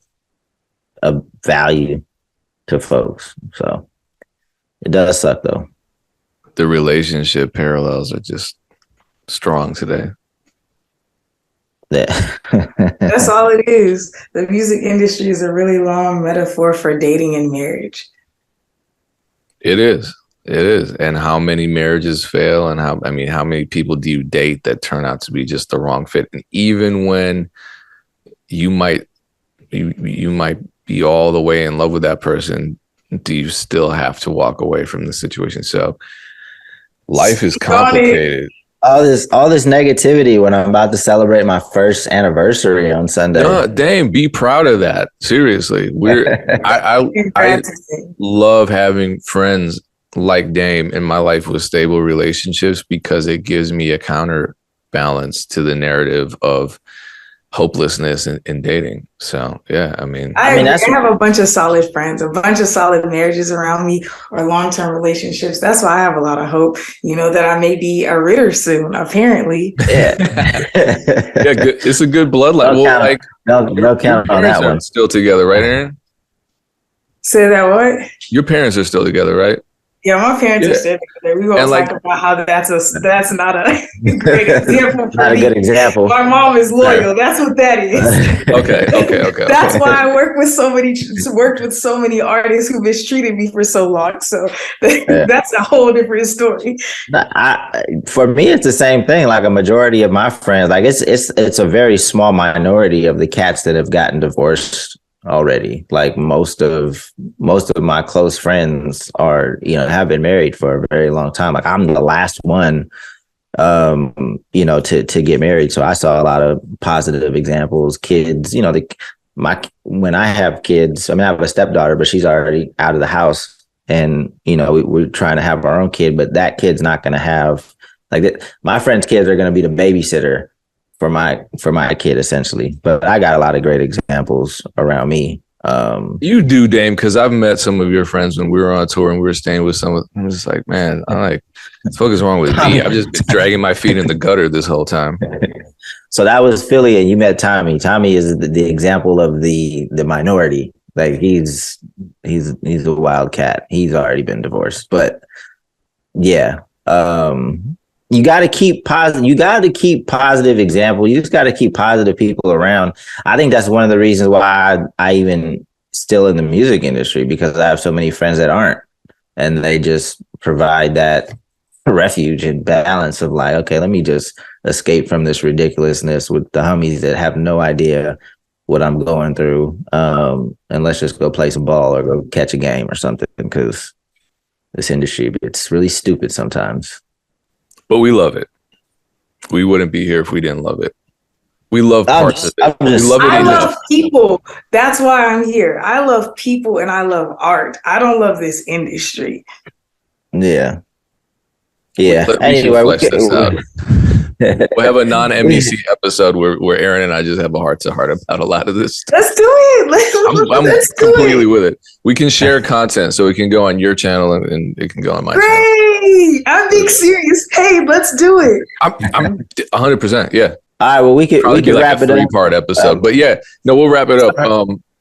of value to folks. So it does suck though. The relationship parallels are just strong today. Yeah. That's all it is. The music industry is a really long metaphor for dating and marriage. It is. And how many marriages fail, and how many people do you date that turn out to be just the wrong fit? And even when you might be all the way in love with that person, do you still have to walk away from the situation? So life is complicated. All this negativity when I'm about to celebrate my first anniversary on Sunday. No, Dame, be proud of that. Seriously, I love having friends like Dame in my life with stable relationships because it gives me a counterbalance to the narrative of hopelessness in dating. So yeah, I have a bunch of solid friends, a bunch of solid marriages around me, or long-term relationships. That's why I have a lot of hope, that I may be a Ritter soon, apparently. Yeah. Yeah, good. It's a good bloodline. No count on that one. Still together, right, Erinn? Say that what? Your parents are still together, right? Yeah, my parents are still together. We always talk about how that's not a great example for not a good example. My mom is loyal. That's what that is. Okay. That's why I worked with so many artists who mistreated me for so long. So that's a whole different story. For me, it's the same thing. Like a majority of my friends, like it's a very small minority of the cats that have gotten divorced already. Like most of my close friends are, have been married for a very long time. Like I'm the last one, to get married. So I saw a lot of positive examples. Kids, when I have kids, I have a stepdaughter, but she's already out of the house, and we're trying to have our own kid, but that kid's not going to have like that. My friends' kids are going to be the babysitter for my kid, essentially. But I got a lot of great examples around me. You do, Dame, because I've met some of your friends when we were on tour and we were staying with some of them. I'm just like, man, I'm like, what the fuck is wrong with me? I've just been dragging my feet in the gutter this whole time. So that was Philly, and you met Tommy. Tommy is the example of the minority. Like he's a wild cat. He's already been divorced. But yeah. You got to keep positive. You got to keep positive example. You just got to keep positive people around. I think that's one of the reasons why I even still in the music industry, because I have so many friends that aren't, and they just provide that refuge and balance of like, okay, let me just escape from this ridiculousness with the homies that have no idea what I'm going through, and let's just go play some ball or go catch a game or something, because this industry, it's really stupid sometimes. But we love it. We wouldn't be here if we didn't love it. We love parts of it. I love people. That's why I'm here. I love people and I love art. I don't love this industry. Yeah. Anyway, We'll have a non-MEC episode where Erinn and I just have a heart-to-heart about a lot of this stuff. Let's do it. I'm Let's completely with it. We can share content, so it can go on your channel and it can go on my channel. Great. I'm being serious. Hey, let's do it. I'm 100%. Yeah. All right. Well, we could Probably be like wrap a it up. 3-part episode, but yeah, no, we'll wrap it up.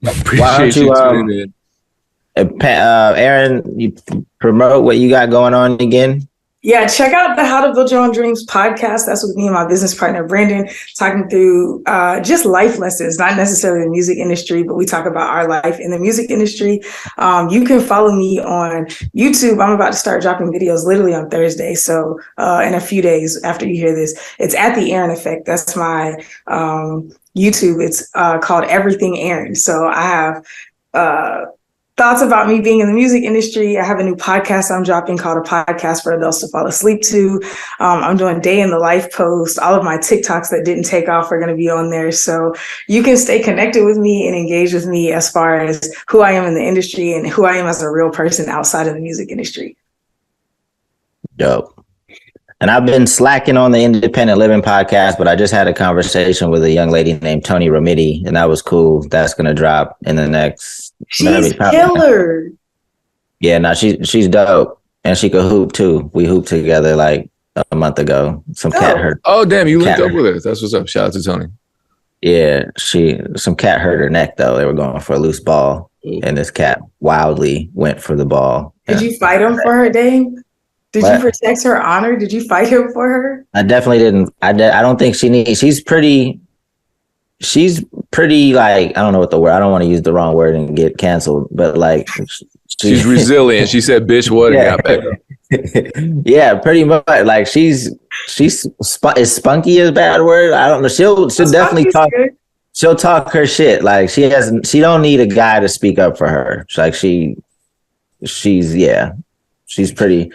Appreciate you tuning in. Erinn, you promote what you got going on again. Yeah, check out the How to Build Your Own Dreams podcast. That's with me and my business partner, Brandon, talking through just life lessons, not necessarily the music industry, but we talk about our life in the music industry. You can follow me on YouTube. I'm about to start dropping videos literally on Thursday. So in a few days after you hear this, it's at the Erinn Effect. That's my YouTube. It's called Everything Erinn. So I have thoughts about me being in the music industry. I have a new podcast I'm dropping called A Podcast for Adults to Fall Asleep to. I'm doing day in the life posts. All of my TikToks that didn't take off are going to be on there. So you can stay connected with me and engage with me as far as who I am in the industry and who I am as a real person outside of the music industry. Dope. And I've been slacking on the Independent Living podcast, but I just had a conversation with a young lady named Tony Romiti, and that was cool. That's going to drop in the next. She's killer. Yeah, no, she's dope, and she could hoop too. We hooped together like a month ago. Some cat hurt. Oh damn, you linked up with her. That's what's up. Shout out to Tony. Yeah, some cat hurt her neck though. They were going for a loose ball, and this cat wildly went for the ball. Did you fight him for her, Dame? Did you protect her honor? Did you fight him for her? I definitely didn't. I don't think she needs. She's pretty like, I don't know what the word. I don't want to use the wrong word and get canceled, but like she's resilient. She said, "Bitch, what?" Yeah. And got back. Yeah, pretty much. Like she's is spunky is a bad word. I don't know. She'll definitely talk. Good. She'll talk her shit. Like she don't need a guy to speak up for her. Like she's pretty.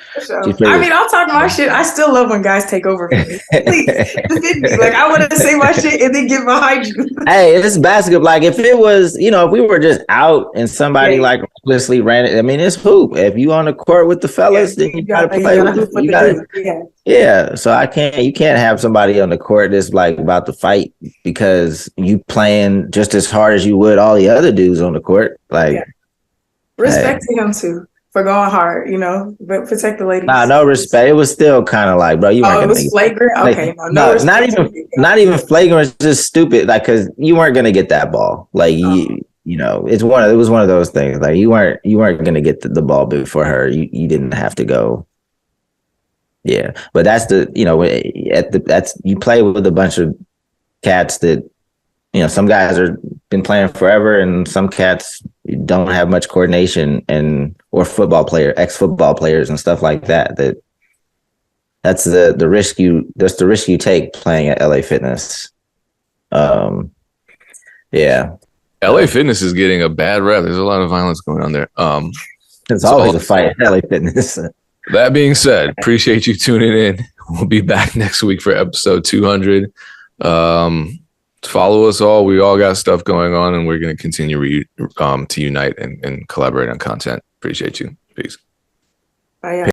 I mean, I'll talk my shit. I still love when guys take over for me. Please, defend me. Like I want to say my shit and then get behind you. Hey, it's basketball. Like if it was, if we were just out and somebody like recklessly ran it. I mean, it's hoop. If you on the court with the fellas, then you gotta play with them. You gotta. Yeah. So you can't have somebody on the court that's like about to fight because you playing just as hard as you would all the other dudes on the court. Like respect to him too. For going hard, but protect the ladies. Nah, no respect. It was still kind of like, bro, you weren't. It was flagrant. Okay, no, it's not even flagrant. It's just stupid. Like, because you weren't gonna get that ball. Like, it was one of those things. Like, you weren't gonna get the ball before her. You didn't have to go. Yeah, but that's you play with a bunch of cats that. Some guys been playing forever, and some cats don't have much coordination, or ex-football players, and stuff like that. That's the risk you take playing at LA Fitness. Yeah, LA Fitness is getting a bad rep. There's a lot of violence going on there. It's always a fight at LA Fitness. That being said, appreciate you tuning in. We'll be back next week for episode 200. Follow us all. We all got stuff going on, and we're going to continue to unite and collaborate on content. Appreciate you. Peace. Bye.